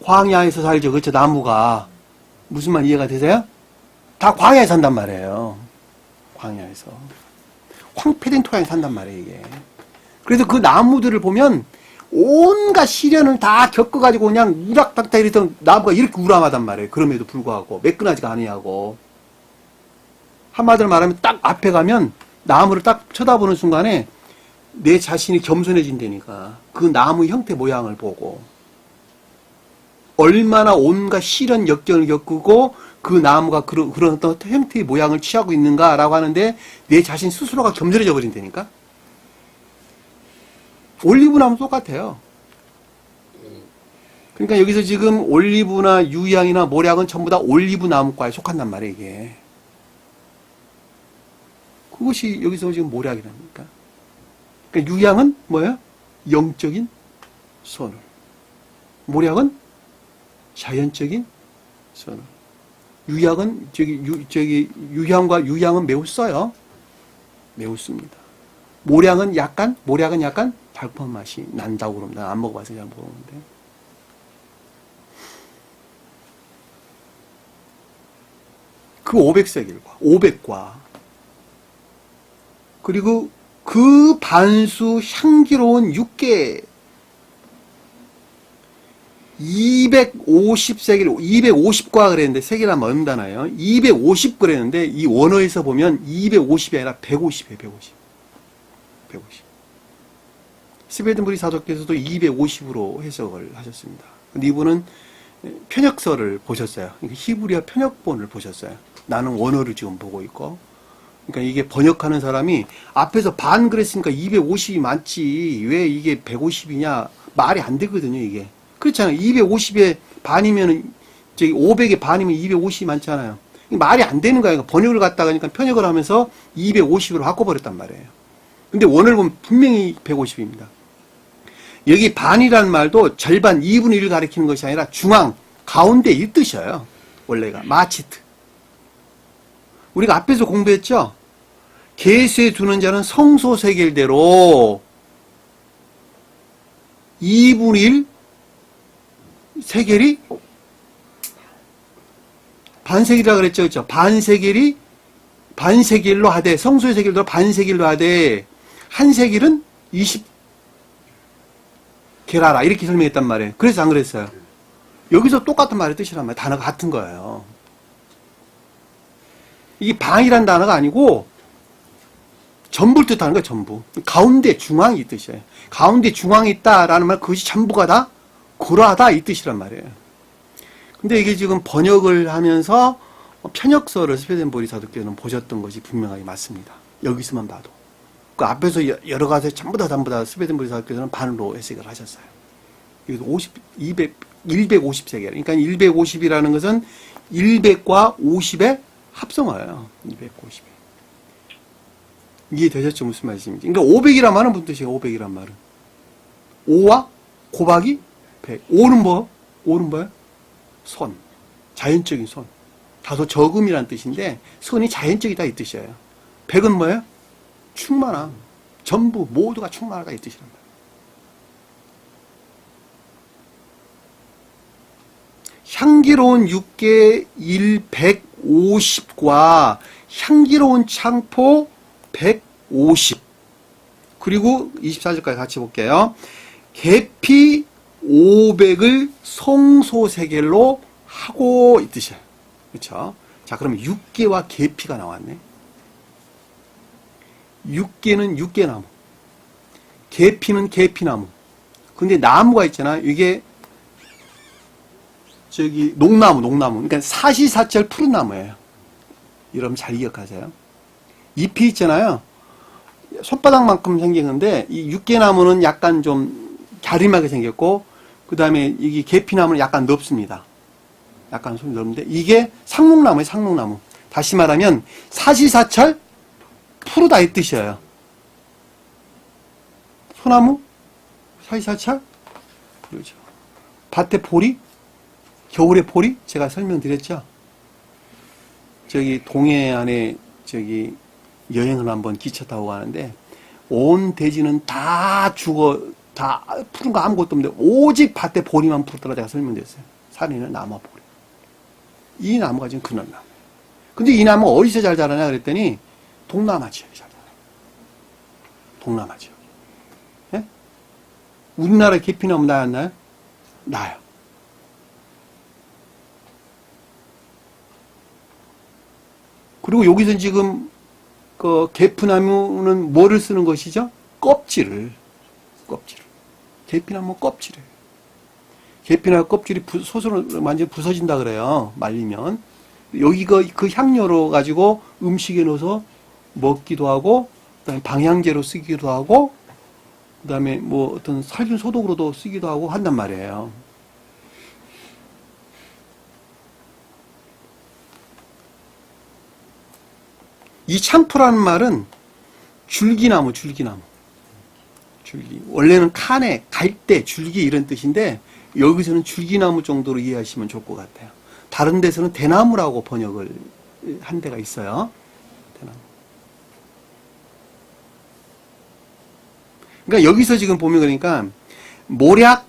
광야에서 살죠. 그렇죠? 나무가. 무슨 말 이해가 되세요? 다 광야에 산단 말이에요. 광야에서. 황폐된 토양에 산단 말이에요, 이게. 그래서 그 나무들을 보면 온갖 시련을 다 겪어가지고 그냥 우락닥닥 이랬던 나무가 이렇게 우람하단 말이에요. 그럼에도 불구하고. 매끈하지가 아니하고. 한마디로 말하면 딱 앞에 가면 나무를 딱 쳐다보는 순간에 내 자신이 겸손해진다니까. 그 나무 형태 모양을 보고. 얼마나 온갖 시련 역경을 겪고 그 나무가 그런 어떤 형태의 모양을 취하고 있는가라고 하는데 내 자신 스스로가 겸손해져 버린다니까. 올리브나무 똑같아요. 그러니까 여기서 지금 올리브나 유향이나 모략은 전부 다 올리브나무과에 속한단 말이에요, 이게. 그것이 여기서 지금 모략이랍니까? 그러니까 유향은 뭐예요? 영적인 선을. 모략은 자연적인 선을. 유향은 유향과 유향은 매우 써요. 매우 씁니다. 모략은 약간 달콤한 맛이 난다고 그럽니다. 안 먹어봐서 잘 모르는데. 그 500세겔과 500과 그리고 그 반수 향기로운 6개 250세겔 250과 그랬는데 세겔은 얼마나요? 250 그랬는데 이 원어에서 보면 250이 아니라 150이에요. 150. 스베덴부리 사도께서도 250으로 해석을 하셨습니다. 근데 이분은 편역서를 보셨어요. 히브리어 편역본을 보셨어요. 나는 원어를 지금 보고 있고. 그러니까 이게 번역하는 사람이 앞에서 반 그랬으니까 250이 많지. 왜 이게 150이냐? 말이 안 되거든요, 이게. 그렇잖아요. 250에 반이면은, 500에 반이면 250이 많잖아요. 말이 안 되는 거예요. 번역을 갖다가 그러니까 편역을 하면서 250으로 바꿔버렸단 말이에요. 근데 원어를 보면 분명히 150입니다. 여기 반이라는 말도 절반, 2분의 1을 가리키는 것이 아니라 중앙, 가운데 이 뜻이에요. 원래가. 마치트. 우리가 앞에서 공부했죠? 계수에 두는 자는 성소세겔대로 2분의 1 세겔이 반세겔이라고 그랬죠. 그렇죠? 반세겔로 하되, 성소의 세겔로 반세겔로 하되, 한 세겔은 20게라라. 이렇게 설명했단 말이에요. 그래서 안 그랬어요. 여기서 똑같은 말의 뜻이란 말이에요. 단어가 같은 거예요. 이게 반이란 단어가 아니고, 전부를 뜻하는 거예요, 전부. 가운데 중앙이 이 뜻이에요. 가운데 중앙이 있다라는 말, 그것이 전부가 다 그러하다 이 뜻이란 말이에요. 근데 이게 지금 번역을 하면서 편역서를 스웨덴보리 사도께서는 보셨던 것이 분명하게 맞습니다. 여기서만 봐도. 그 앞에서 여러 가지 전부 다 스베덴부리 사도께서는 반으로 해석을 하셨어요. 여기서 150세계. 그러니까 150이라는 것은 100과 50의 합성어예요. 250이. 이해되셨죠? 무슨 말씀인지. 그러니까 500이란 말은 무슨 뜻이에요? 500이란 말은. 5와 곱하기 100. 5는 뭐? 5는 뭐예요? 선. 자연적인 선. 다소 적음이란 뜻인데 선이 자연적이다 이 뜻이에요. 100은 뭐예요? 충만함. 전부 모두가 충만하다 이 뜻이란 말이에요. 향기로운 육계 150과 향기로운 창포 150 그리고 24절까지 같이 볼게요. 계피 500을 성소세겔로 하고 이 뜻이에요. 그렇죠? 자, 그러면 육계와 계피가 나왔네. 육계는 육계나무, 계피는 계피나무. 근데 나무가 있잖아. 이게 농나무. 그러니까 사시사철 푸른 나무예요. 여러분 잘 기억하세요. 잎이 있잖아요. 손바닥만큼 생겼는데 이 육계나무는 약간 좀 갸름하게 생겼고 그 다음에 이게 계피나무는 약간 넓습니다. 약간 손이 넓은데 이게 상록나무예요. 상록나무. 다시 말하면 사시사철 푸르다 이 뜻이에요. 소나무? 사시사철? 그렇죠. 밭에 보리? 겨울에 보리? 제가 설명드렸죠. 동해안에 여행을 한번 기차 타고 가는데 온 대지는 다 다 푸른 거 아무것도 없는데 오직 밭에 보리만 푸르더라 제가 설명드렸어요. 살인은 나무 보리. 이 나무가 지금 그런 나무. 근데 이 나무가 어디서 잘 자라냐 그랬더니 동남아 지역이 잘 자라요. 동남아 지역. 예? 우리나라 계피나무 나야 안 나요? 나요. 그리고 여기서 지금 그 계피나무는 뭐를 쓰는 것이죠? 껍질을. 계피나무 껍질을. 계피나무 껍질이 소스로 완전히 부서진다 그래요. 말리면. 여기 그 향료로 가지고 음식에 넣어서 먹기도 하고, 그 다음에 방향제로 쓰기도 하고, 그 다음에 뭐 어떤 살균 소독으로도 쓰기도 하고 한단 말이에요. 이 창포라는 말은 줄기나무. 줄기. 원래는 칸에, 갈대, 줄기 이런 뜻인데 여기서는 줄기나무 정도로 이해하시면 좋을 것 같아요. 다른 데서는 대나무라고 번역을 한 데가 있어요. 대나무. 그러니까 여기서 지금 보면 그러니까 모략,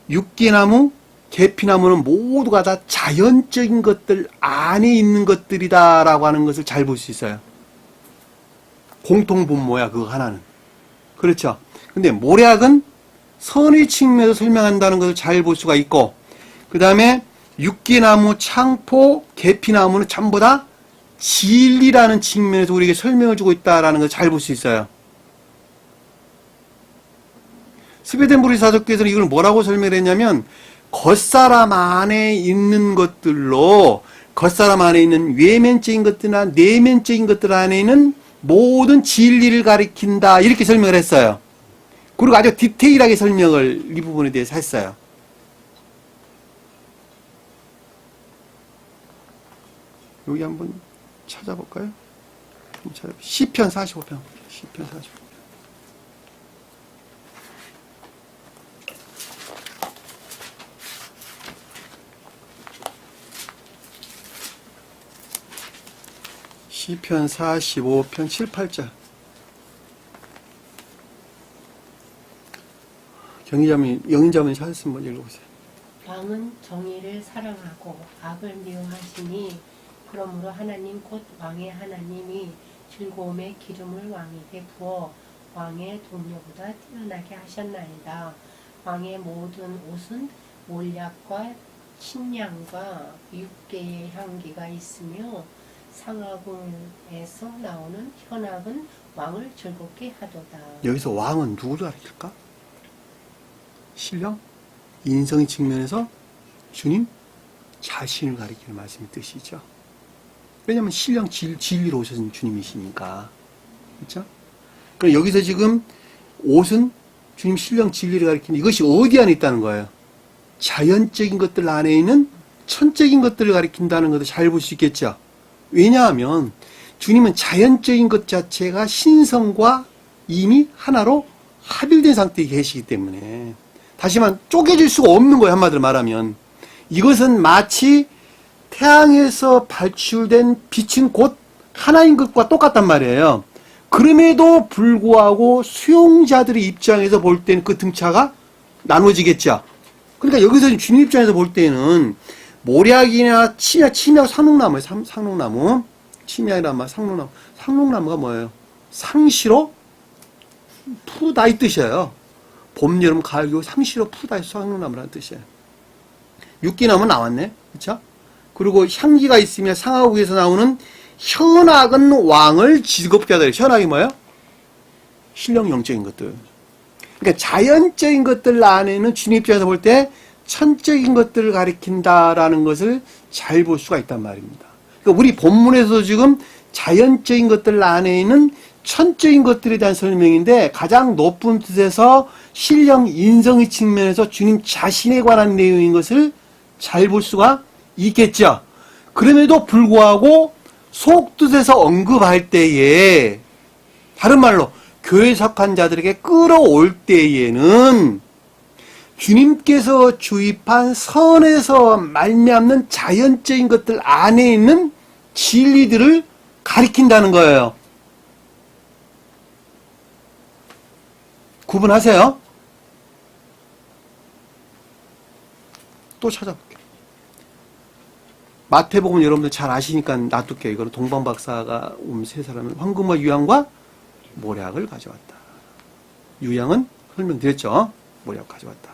육기나무, 계피나무는 모두가 다 자연적인 것들 안에 있는 것들이다라고 하는 것을 잘 볼 수 있어요. 공통 분모야, 그거 하나는. 그렇죠. 근데 모략은 선의 측면에서 설명한다는 것을 잘 볼 수가 있고, 그 다음에 육기나무, 창포, 계피나무는 전부 다 진리라는 측면에서 우리에게 설명을 주고 있다는 것을 잘 볼 수 있어요. 스베덴부리 사도께서는 이걸 뭐라고 설명을 했냐면, 겉사람 안에 있는 것들로, 겉사람 안에 있는 외면적인 것들이나 내면적인 것들 안에 있는 모든 진리를 가리킨다. 이렇게 설명을 했어요. 그리고 아주 디테일하게 설명을 이 부분에 대해서 했어요. 여기 한번 찾아볼까요? 시편 45편. 시편 45편. 시편 45편 7, 8절. 영인자분이 찾았으면 먼저 읽어보세요. 왕은 정의를 사랑하고 악을 미워하시니 그러므로 하나님 곧 왕의 하나님이 즐거움의 기름을 왕에게 부어 왕의 동료보다 뛰어나게 하셨나이다. 왕의 모든 옷은 몰약과 침량과 육개의 향기가 있으며 상하궁에서 나오는 현악은 왕을 즐겁게 하도다. 여기서 왕은 누구를 가리킬까? 신령? 인성의 측면에서 주님 자신을 가리키는 말씀의 뜻이죠. 왜냐하면 신령 진리로 오신 주님이시니까. 그렇죠? 그럼 여기서 지금 옷은 주님 신령 진리를 가리키는 이것이 어디 안에 있다는 거예요? 자연적인 것들 안에 있는 천적인 것들을 가리킨다는 것도 잘 볼 수 있겠죠. 왜냐하면 주님은 자연적인 것 자체가 신성과 이미 하나로 합일된 상태에 계시기 때문에 다시 말하면 쪼개질 수가 없는 거예요. 한마디로 말하면 이것은 마치 태양에서 발출된 빛은 곧 하나인 것과 똑같단 말이에요. 그럼에도 불구하고 수용자들의 입장에서 볼 때는 그 등차가 나눠지겠죠. 그러니까 여기서 주님 입장에서 볼 때는 모략이나 침약, 상록나무예요. 상록나무. 침약이란 말, 상록나무. 상록나무가 뭐예요? 상시로 푸다 이 뜻이에요. 봄, 여름, 가을, 겨울 상시로 푸다 이 상록나무라는 뜻이에요. 육기나무 나왔네. 그렇죠? 그리고 향기가 있으며 상하국에서 나오는 현악은 왕을 즐겁게 하다. 현악이 뭐예요? 신령 영적인 것들. 그러니까 자연적인 것들 안에는 주님 입장에서 볼 때 천적인 것들을 가리킨다라는 것을 잘 볼 수가 있단 말입니다. 그러니까 우리 본문에서 지금 자연적인 것들 안에 있는 천적인 것들에 대한 설명인데 가장 높은 뜻에서 신령 인성의 측면에서 주님 자신에 관한 내용인 것을 잘 볼 수가 있겠죠. 그럼에도 불구하고 속뜻에서 언급할 때에 다른 말로 교회에 속한 자들에게 끌어올 때에는 주님께서 주입한 선에서 말미암는 자연적인 것들 안에 있는 진리들을 가리킨다는 거예요. 구분하세요? 또 찾아볼게요. 마태복음 여러분들 잘 아시니까 놔둘게요. 이거는 동방박사가 세 사람은 황금과 유향과 모략을 가져왔다. 유향은 설명드렸죠. 모략을 가져왔다.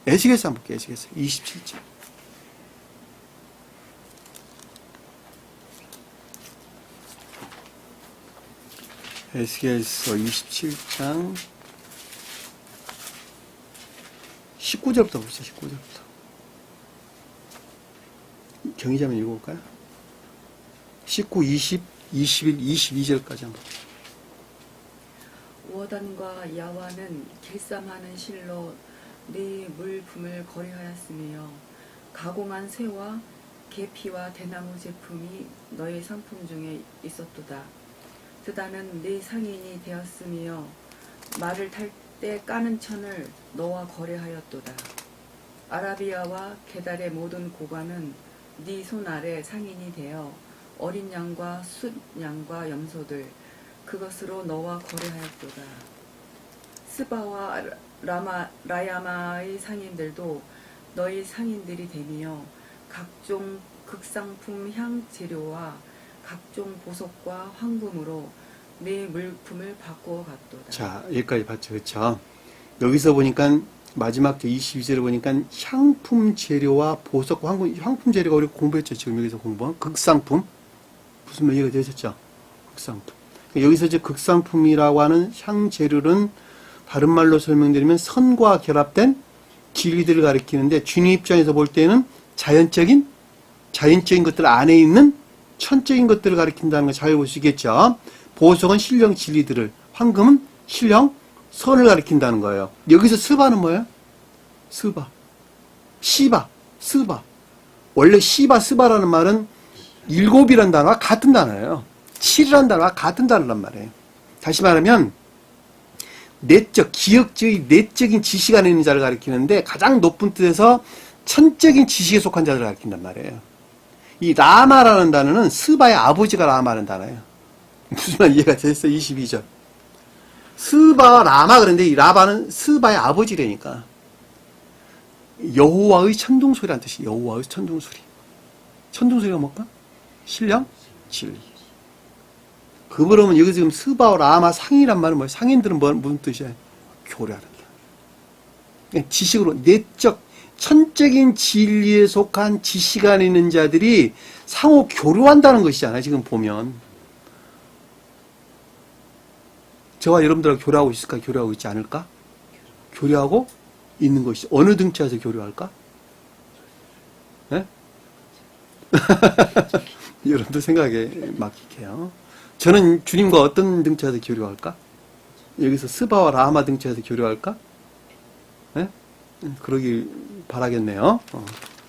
에스겔서 한번 볼게요. 에스겔서 27장. 에스겔서 27장 19절부터 보세요. 19절부터. 경의자면 읽어볼까요? 19, 20, 21, 22절까지 한번. 워단과 야와는 길쌈하는 실로 네 물품을 거래하였으며 가공한 쇠와 계피와 대나무 제품이 너의 상품 중에 있었도다. 드다는 네 상인이 되었으며 말을 탈 때 까는 천을 너와 거래하였도다. 아라비아와 게달의 모든 고관은 네 손 아래 상인이 되어 어린 양과 숫양과 염소들 그것으로 너와 거래하였도다. 스바와 라야마의 상인들도 너희 상인들이 되며 각종 극상품 향 재료와 각종 보석과 황금으로 네 물품을 바꾸어 갔도다. 자, 여기까지 봤죠. 그렇죠? 여기서 보니까 마지막 22절에 보니까 향품 재료와 보석과 향품 재료가 우리 공부했죠. 지금 여기서 공부한 극상품. 무슨 말 얘기가 되셨죠? 극상품. 여기서 이제 극상품이라고 하는 향 재료는 다른 말로 설명드리면 선과 결합된 진리들을 가리키는데 주님 입장에서 볼 때는 자연적인 것들 안에 있는 천적인 것들을 가리킨다는 걸 잘 볼 수 있겠죠. 보석은 신령 진리들을, 황금은 신령 선을 가리킨다는 거예요. 여기서 스바는 뭐예요? 스바, 시바, 스바. 원래 시바, 스바라는 말은 7이라는 단어와 같은 단어예요. 7이라는 단어와 같은 단어란 말이에요. 다시 말하면 내적, 기억적인 내적인 지식 안에 있는 자를 가리키는데 가장 높은 뜻에서 천적인 지식에 속한 자를 가리킨단 말이에요. 이 라마라는 단어는 스바의 아버지가 라마라는 단어예요. 무슨 말 이해가 됐어요? 22절. 스바와 라마 그런데 이 라바는 스바의 아버지라니까. 여호와의 천둥소리라는 뜻이 여호와의 천둥소리. 천둥소리가 뭘까? 신령? 진리. 그러면 여기 지금 스바와 라마 상인이란 말은 뭐예요? 상인들은 무슨 뜻이에요? 교류하는 게. 지식으로 내적 천적인 진리에 속한 지식 안에 있는 자들이 상호 교류한다는 것이잖아요. 지금 보면. 저와 여러분들하고 교류하고 있을까? 교류하고 있지 않을까? 교류하고 있는 것이 어느 등차에서 교류할까? 네? 여러분들 생각에 맡길게요. 저는 주님과 어떤 등차에서 교류할까? 여기서 스바와 라마 등차에서 교류할까? 네? 그러길 바라겠네요.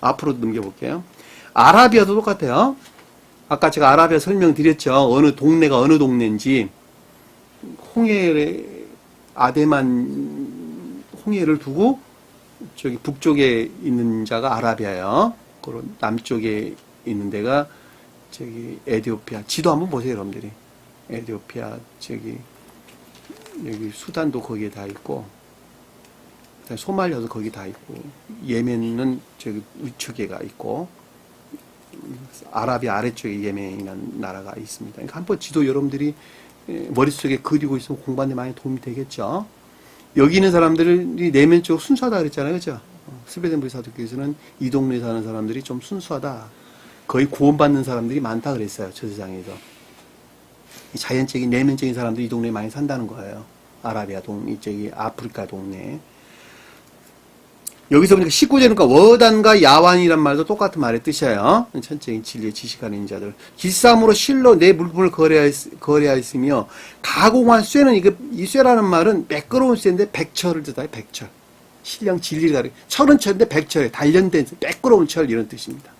앞으로 넘겨볼게요. 아라비아도 똑같아요. 아까 제가 아라비아 설명드렸죠. 어느 동네가 어느 동네인지. 아데만 홍해를 두고 저기 북쪽에 있는 자가 아라비아예요. 그런 남쪽에 있는 데가 저기 에티오피아. 지도 한번 보세요, 여러분들이. 에티오피아 저기 여기 수단도 거기에 다 있고, 소말리아도 거기 다 있고, 예멘은 저기 위쪽에가 있고, 아라비아 아래쪽에 예멘이라는 나라가 있습니다. 그러니까 한번 지도 여러분들이 머릿속에 그리고 있으면 공부하는데 많이 도움이 되겠죠. 여기 있는 사람들이 내면적으로 순수하다 그랬잖아요. 그죠? 스베덴부리 사도교에서는 이 동네에 사는 사람들이 좀 순수하다. 거의 구원받는 사람들이 많다 그랬어요. 저 세상에서. 자연적인 내면적인 사람들이 이 동네에 많이 산다는 거예요. 아라비아 이쪽이 아프리카 동네. 여기서 보니까 19절이니까 워단과 야완이란 말도 똑같은 말의 뜻이에요. 천적인 진리의 지식하는 인자들. 길쌈으로 실로 내 물품을 거래하였으며 가공한 쇠는 이 쇠라는 말은 매끄러운 쇠인데 백철을 뜻하여 백철. 신령 진리를 가리켜. 철은 철인데 백철에 단련된 매끄러운 철 이런 뜻입니다.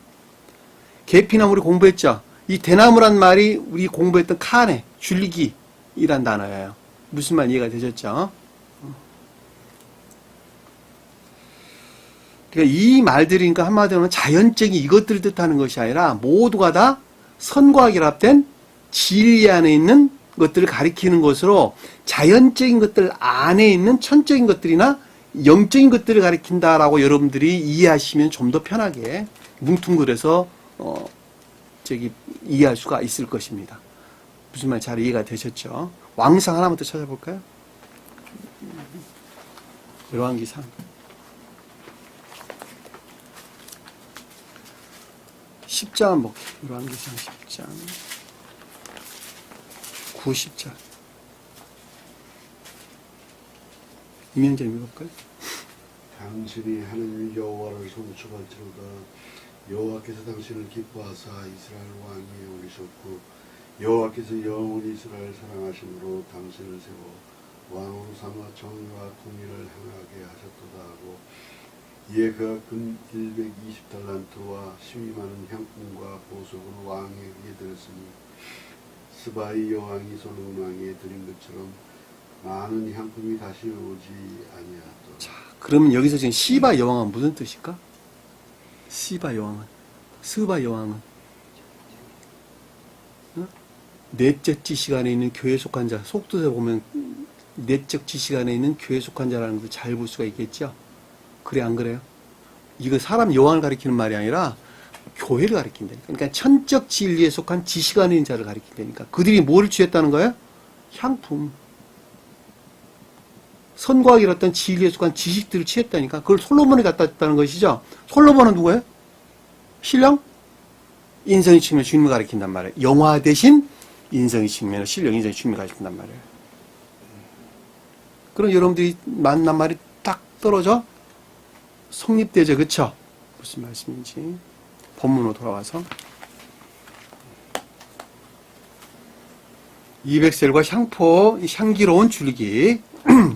계피나무 우리 공부했죠. 이 대나무란 말이 우리 공부했던 카네, 줄기이란 단어예요. 무슨 말 이해가 되셨죠? 그러니까 이 말들이니까 한마디로는 자연적인 이것들을 뜻하는 것이 아니라 모두가 다 선과 결합된 진리 안에 있는 것들을 가리키는 것으로 자연적인 것들 안에 있는 천적인 것들이나 영적인 것들을 가리킨다라고 여러분들이 이해하시면 좀 더 편하게 뭉뚱그려서 이해할 수가 있을 것입니다. 무슨 말 잘 이해가 되셨죠? 왕상 하나만 더 찾아볼까요? 열왕기상 10장 한번 볼게요. 열왕기상 10장 90절 이명재 읽어볼까요? 당신이 하느님 여호와를 송축할지로다. 여호와께서 당신을 기뻐하사 이스라엘 왕이 오리셨고 여호와께서 영원히 이스라엘 사랑하심으로 당신을 세워 왕으로 삼아 정의와 공의를 행하게 하셨도다 하고 이에 그가 금 120달란트와 심히 많은 향품과 보석을 왕에게 드렸으니 스바이 여왕이 솔로몬 왕에게 드린 것처럼 많은 향품이 다시 오지 아니하더라. 자, 그러면 여기서 지금 시바 여왕은 무슨 뜻일까? 시바 여왕은, 스바 여왕은 내적 지식 안에 있는 교회에 속한 자, 속뜻에 보면 내적 지식 안에 있는 교회에 속한 자라는 것을 잘 볼 수가 있겠죠? 그래 안 그래요? 이거 사람 여왕을 가리키는 말이 아니라 교회를 가리킨다니까. 그러니까 천적 진리에 속한 지식 안에 있는 자를 가리킨다니까. 그들이 뭐를 취했다는 거예요? 향품. 선과학이 어떤 진리에 속한 지식들을 취했다니까. 그걸 솔로몬이 갖다 줬다는 것이죠. 솔로몬은 누구예요? 신령? 인성의 측면을 주님을 가리킨단 말이에요. 영화 대신 인성의 측면을 신령 인성의 주님을 가리킨단 말이에요. 그럼 여러분들이 만난 말이 딱 떨어져 성립되죠. 그쵸? 무슨 말씀인지 본문으로 돌아와서 200셀과 향포, 향기로운 줄기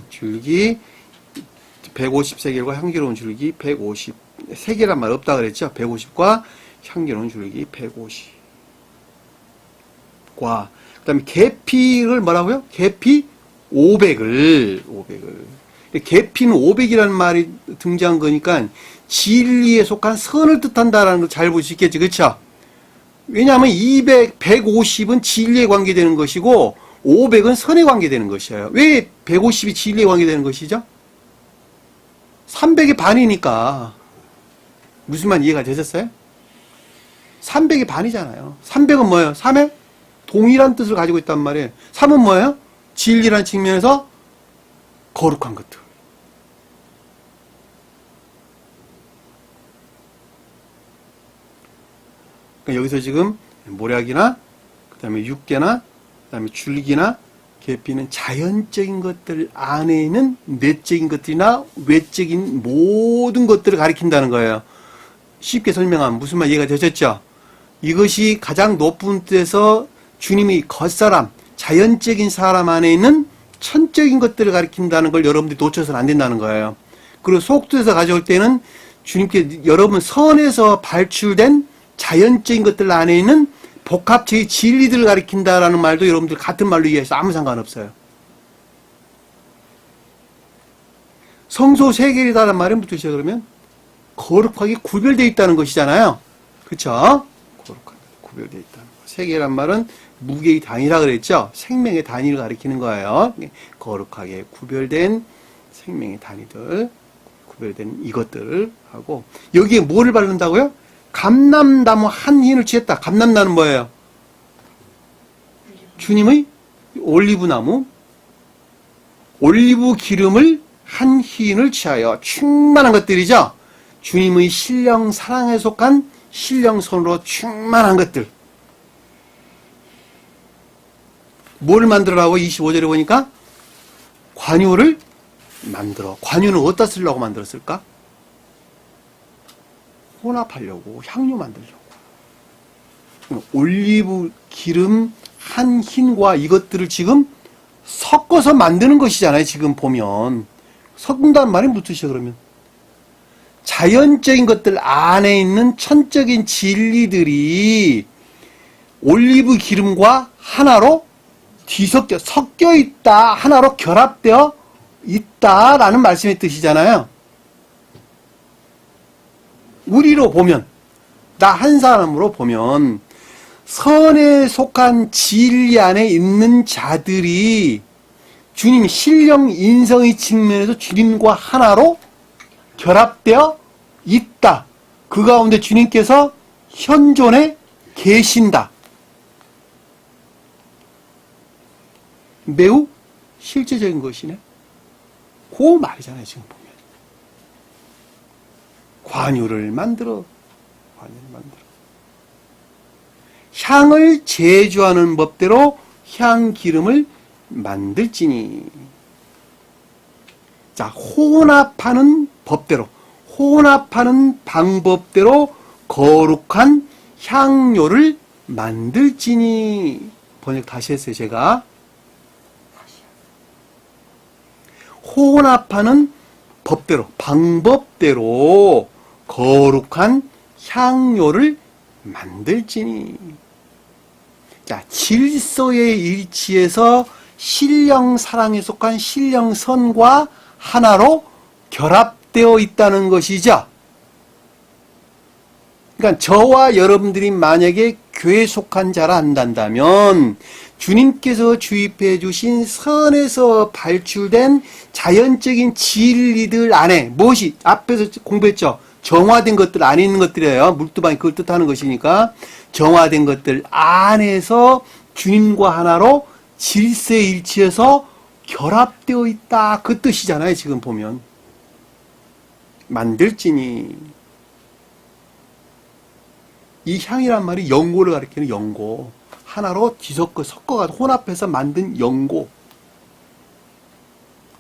줄기 150세겔과 향기로운 줄기 150 세겔란 말 없다 그랬죠. 150과 향기로운 줄기 150과 그 다음에 계피를 뭐라고요? 계피 500을 계피는 500이라는 말이 등장한 거니까 진리에 속한 선을 뜻한다라는 걸 잘 볼 수 있겠죠. 그렇죠? 왜냐하면 150은 진리에 관계되는 것이고 500은 선에 관계되는 것이에요. 왜 150이 진리에 관계되는 것이죠? 300의 반이니까. 무슨 말 이해가 되셨어요? 300의 반이잖아요. 300은 뭐예요? 3의 동일한 뜻을 가지고 있단 말이에요. 3은 뭐예요? 진리라는 측면에서 거룩한 것들. 그러니까 여기서 지금 모략이나 그 다음에 육계나 그 다음에 줄기나 계피는 자연적인 것들 안에 있는 내적인 것들이나 외적인 모든 것들을 가리킨다는 거예요. 쉽게 설명하면 무슨 말 이해가 되셨죠? 이것이 가장 높은 뜻에서 주님의 겉사람, 자연적인 사람 안에 있는 천적인 것들을 가리킨다는 걸 여러분들이 놓쳐서는 안 된다는 거예요. 그리고 속뜻에서 가져올 때는 주님께 여러분 선에서 발출된 자연적인 것들 안에 있는 복합체의 진리들을 가리킨다라는 말도 여러분들 같은 말로 이해해서 아무 상관없어요. 성소 세계이다라는 말이 무슨 뜻이에요? 그러면 거룩하게 구별되어 있다는 것이잖아요. 그렇죠? 거룩하게 구별되어 있다는 거. 세계란 말은 무게의 단위라 그랬죠? 생명의 단위를 가리키는 거예요. 거룩하게 구별된 생명의 단위들, 구별된 이것들을 하고, 여기에 뭐를 바른다고요? 감람나무 한 흰을 취했다. 감람나무는 뭐예요? 주님의 올리브나무, 올리브 기름을 한 흰을 취하여 충만한 것들이죠. 주님의 신령 사랑에 속한 신령손으로 충만한 것들. 뭐를 만들어라고 25절에 보니까 관유를 만들어. 관유는 어디다 쓰려고 만들었을까? 혼합하려고, 향유 만들려고. 올리브 기름 한 흰과 이것들을 지금 섞어서 만드는 것이잖아요. 지금 보면 섞는다는 말이 무슨 뜻이에요? 그러면 자연적인 것들 안에 있는 천적인 진리들이 올리브 기름과 하나로 뒤섞여 섞여 있다, 하나로 결합되어 있다라는 말씀의 뜻이잖아요. 우리로 보면, 나 한 사람으로 보면 선에 속한 진리 안에 있는 자들이 주님 신령 인성의 측면에서 주님과 하나로 결합되어 있다. 그 가운데 주님께서 현존해 계신다. 매우 실제적인 것이네. 그 말이잖아요, 지금 보면. 관유를 만들어. 향을 제조하는 법대로 향기름을 만들지니. 자, 혼합하는 법대로, 혼합하는 방법대로 거룩한 향료를 만들지니. 번역 다시 했어요, 제가. 혼합하는 법대로, 방법대로 거룩한 향료를 만들지니. 자, 질서의 일치에서 신령 사랑에 속한 신령 선과 하나로 결합되어 있다는 것이죠. 그러니까 저와 여러분들이 만약에 교회에 속한 자라 한다면 주님께서 주입해 주신 선에서 발출된 자연적인 진리들 안에 무엇이 앞에서 공부했죠. 정화된 것들 안에 있는 것들이에요. 물두방이 그걸 뜻하는 것이니까 정화된 것들 안에서 주님과 하나로 질서에 일치해서 결합되어 있다. 그 뜻이잖아요. 지금 보면. 만들지니. 이 향이란 말이 연고를 가리키는 연고. 하나로 뒤섞어 섞어가지고 혼합해서 만든 연고.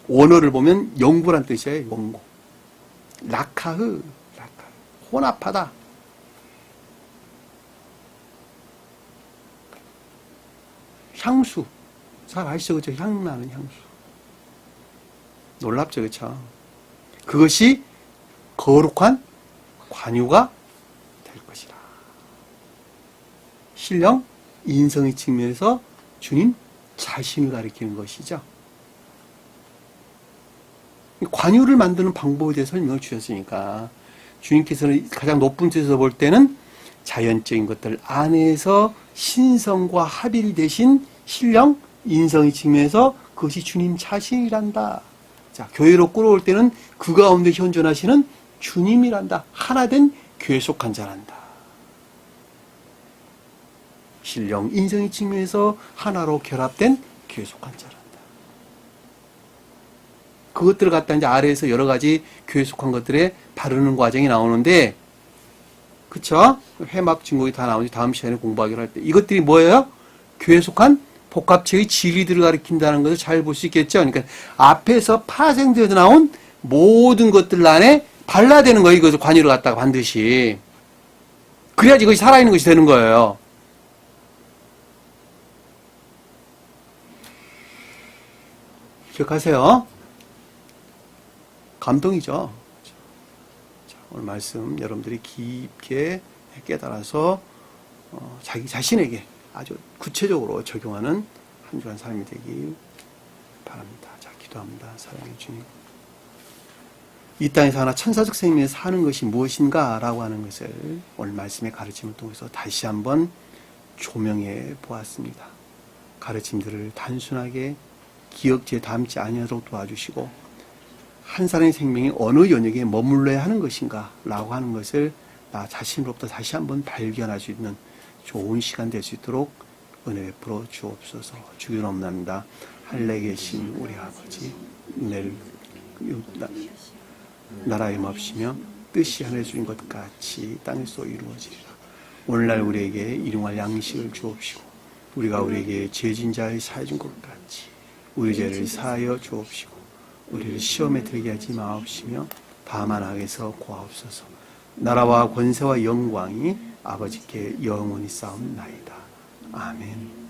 원어를 보면 연고란 뜻이에요. 연고. 라카흐. 혼합하다. 향수. 잘 아시죠? 그죠? 향나는 향수. 놀랍죠? 그쵸? 그것이 거룩한 관유가 될 것이라. 신령, 인성의 측면에서 주님 자신을 가리키는 것이죠. 관유를 만드는 방법에 대해서 설명을 주셨으니까 주님께서는 가장 높은 뜻에서 볼 때는 자연적인 것들 안에서 신성과 합일되신 신령, 인성의 측면에서 그것이 주님 자신이란다. 자, 교회로 끌어올 때는 그 가운데 현존하시는 주님이란다. 하나된 교회에 속한 자란다. 신령, 인성의 측면에서 하나로 결합된 교회에 속한 자란다. 그것들을 갖다 이제 아래에서 여러 가지 교회에 속한 것들에 바르는 과정이 나오는데, 그쵸? 회막 증거이 다 나오는지 다음 시간에 공부하기로 할 때. 이것들이 뭐예요? 교회에 속한 복합체의 진리들을 가리킨다는 것을 잘 볼 수 있겠죠? 그러니까 앞에서 파생되어서 나온 모든 것들 안에 발라되는 거예요. 이것을 관유를 갖다가 반드시. 그래야지 이것이 살아있는 것이 되는 거예요. 기억하세요? 감동이죠. 자, 오늘 말씀 여러분들이 깊게 깨달아서 자기 자신에게 아주 구체적으로 적용하는 한 주간 삶이 되기 바랍니다. 자, 기도합니다. 사랑해 주님. 이 땅에서 하나 천사적 생명에 사는 것이 무엇인가 라고 하는 것을 오늘 말씀의 가르침을 통해서 다시 한번 조명해 보았습니다. 가르침들을 단순하게 기억지에 담지 아니하도록 도와주시고 한 사람의 생명이 어느 영역에 머물러야 하는 것인가 라고 하는 것을 나 자신으로부터 다시 한번 발견할 수 있는 좋은 시간 될 수 있도록 은혜 베풀어 주옵소서. 주기도합니다. 하늘에 계신 우리 아버지, 나라에 맙시며 뜻이 하늘에 주인 것 같이 땅에서 이루어지리라. 오늘날 우리에게 일용할 양식을 주옵시고 우리가 우리에게 죄진 자의 사해준 것 같이 우리 죄를 사하여 주옵시고 우리를 시험에 들게 하지 마옵시며 다만 악에서 구하옵소서. 나라와 권세와 영광이 아버지께 영원히 쌓옵나이다. 아멘.